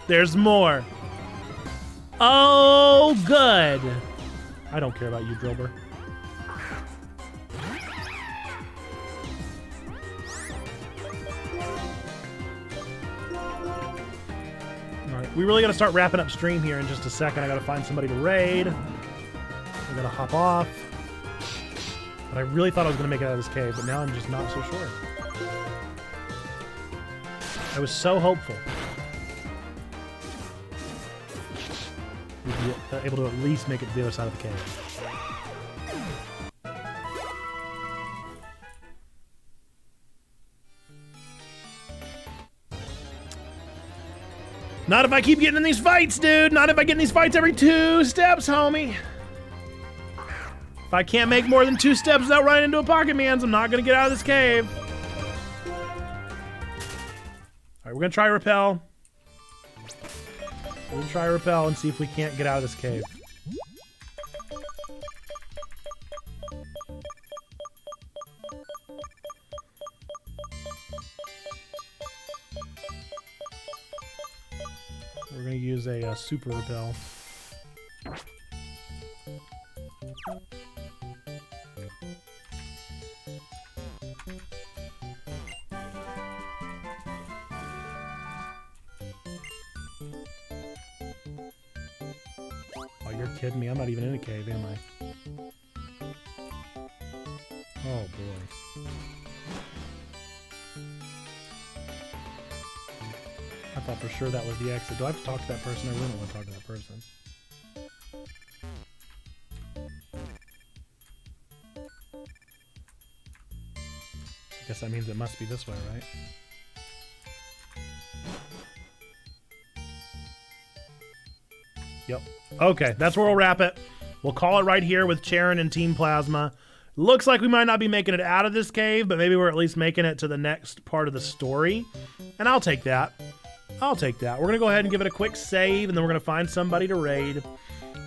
There's more. Oh, good. I don't care about you, Drilbur. We really got to start wrapping up stream here in just a second. I got to find somebody to raid. I got to hop off. But I really thought I was going to make it out of this cave, but now I'm just not so sure. I was so hopeful we'd be able to at least make it to the other side of the cave. Not if I keep getting in these fights, dude. Not if I get in these fights every 2 steps, homie. If I can't make more than 2 steps without running into a PokeMondays, I'm not going to get out of this cave. All right, we're going to try Repel. We're going to try Repel and see if we can't get out of this cave. We're going to use a Super Repel. Oh, you're kidding me. I'm not even in a cave, am I? boy. I thought for sure that was the exit. Do I have to talk to that person? I really don't want to talk to that person. I guess that means it must be this way, right? Yep. Okay, that's where we'll wrap it. We'll call it right here with Charon and Team Plasma. Looks like we might not be making it out of this cave, but maybe we're at least making it to the next part of the story. And I'll take that. I'll take that. We're going to go ahead and give it a quick save, and then we're going to find somebody to raid.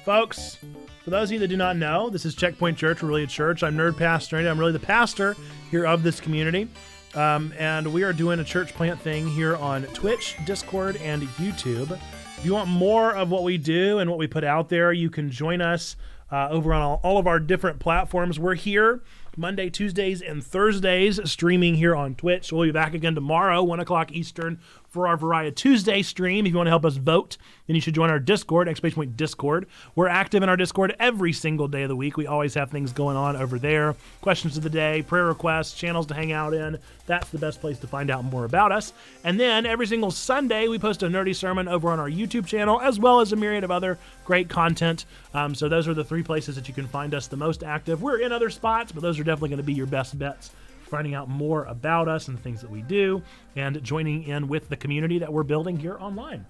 Folks, for those of you that do not know, this is Checkpoint Church. We're really a church. I'm Nerd Pastor. I'm really the pastor here of this community. And we are doing a church plant thing here on Twitch, Discord, and YouTube. If you want more of what we do and what we put out there, you can join us over on all of our different platforms. We're here Monday, Tuesdays, and Thursdays streaming here on Twitch. We'll be back again tomorrow, 1 o'clock Eastern, for our Variety Tuesday stream. If you want to help us vote, then you should join our Discord, !Discord. We're active in our Discord every single day of the week. We always have things going on over there. Questions of the day, prayer requests, channels to hang out in. That's the best place to find out more about us. And then every single Sunday, we post a nerdy sermon over on our YouTube channel, as well as a myriad of other great content. So those are the three places that you can find us the most active. We're in other spots, but those are definitely going to be your best bets, finding out more about us and the things that we do, and joining in with the community that we're building here online.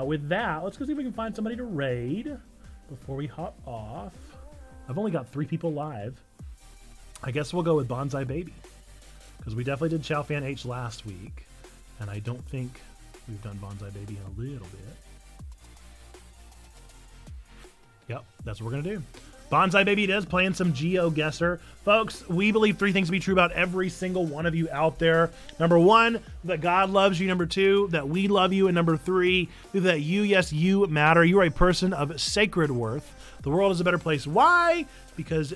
With that, let's go see if we can find somebody to raid before we hop off. I've only got 3 people live. I guess we'll go with Bonsai Baby, because we definitely did Chow Fan H last week, and I don't think we've done Bonsai Baby in a little bit. Yep, that's what we're gonna do. Bonsai Baby it is, playing some GeoGuessr. Folks, we believe 3 things to be true about every single one of you out there. Number 1, that God loves you. Number 2, that we love you. And number 3, that you, yes, you matter. You are a person of sacred worth. The world is a better place. Why? Because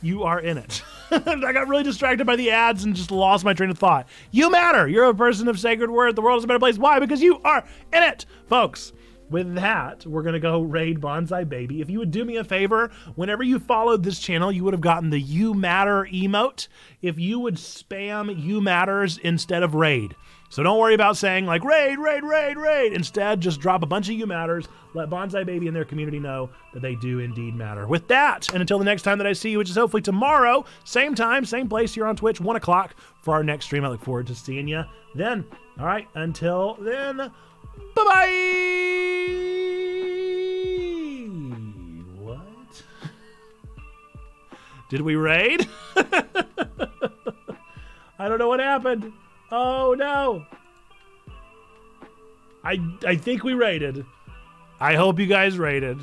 you are in it. I got really distracted by the ads and just lost my train of thought. You matter. You're a person of sacred worth. The world is a better place. Why? Because you are in it, folks. With that, we're going to go raid Bonsai Baby. If you would do me a favor, whenever you followed this channel, you would have gotten the You Matter emote. If you would spam You Matters instead of raid. So don't worry about saying like raid, raid, raid, raid. Instead, just drop a bunch of You Matters. Let Bonsai Baby and their community know that they do indeed matter. With that, and until the next time that I see you, which is hopefully tomorrow, same time, same place here on Twitch, 1 o'clock for our next stream. I look forward to seeing you then. All right, until then, bye-bye! What? Did we raid? I don't know what happened. Oh no. I think we raided. I hope you guys raided.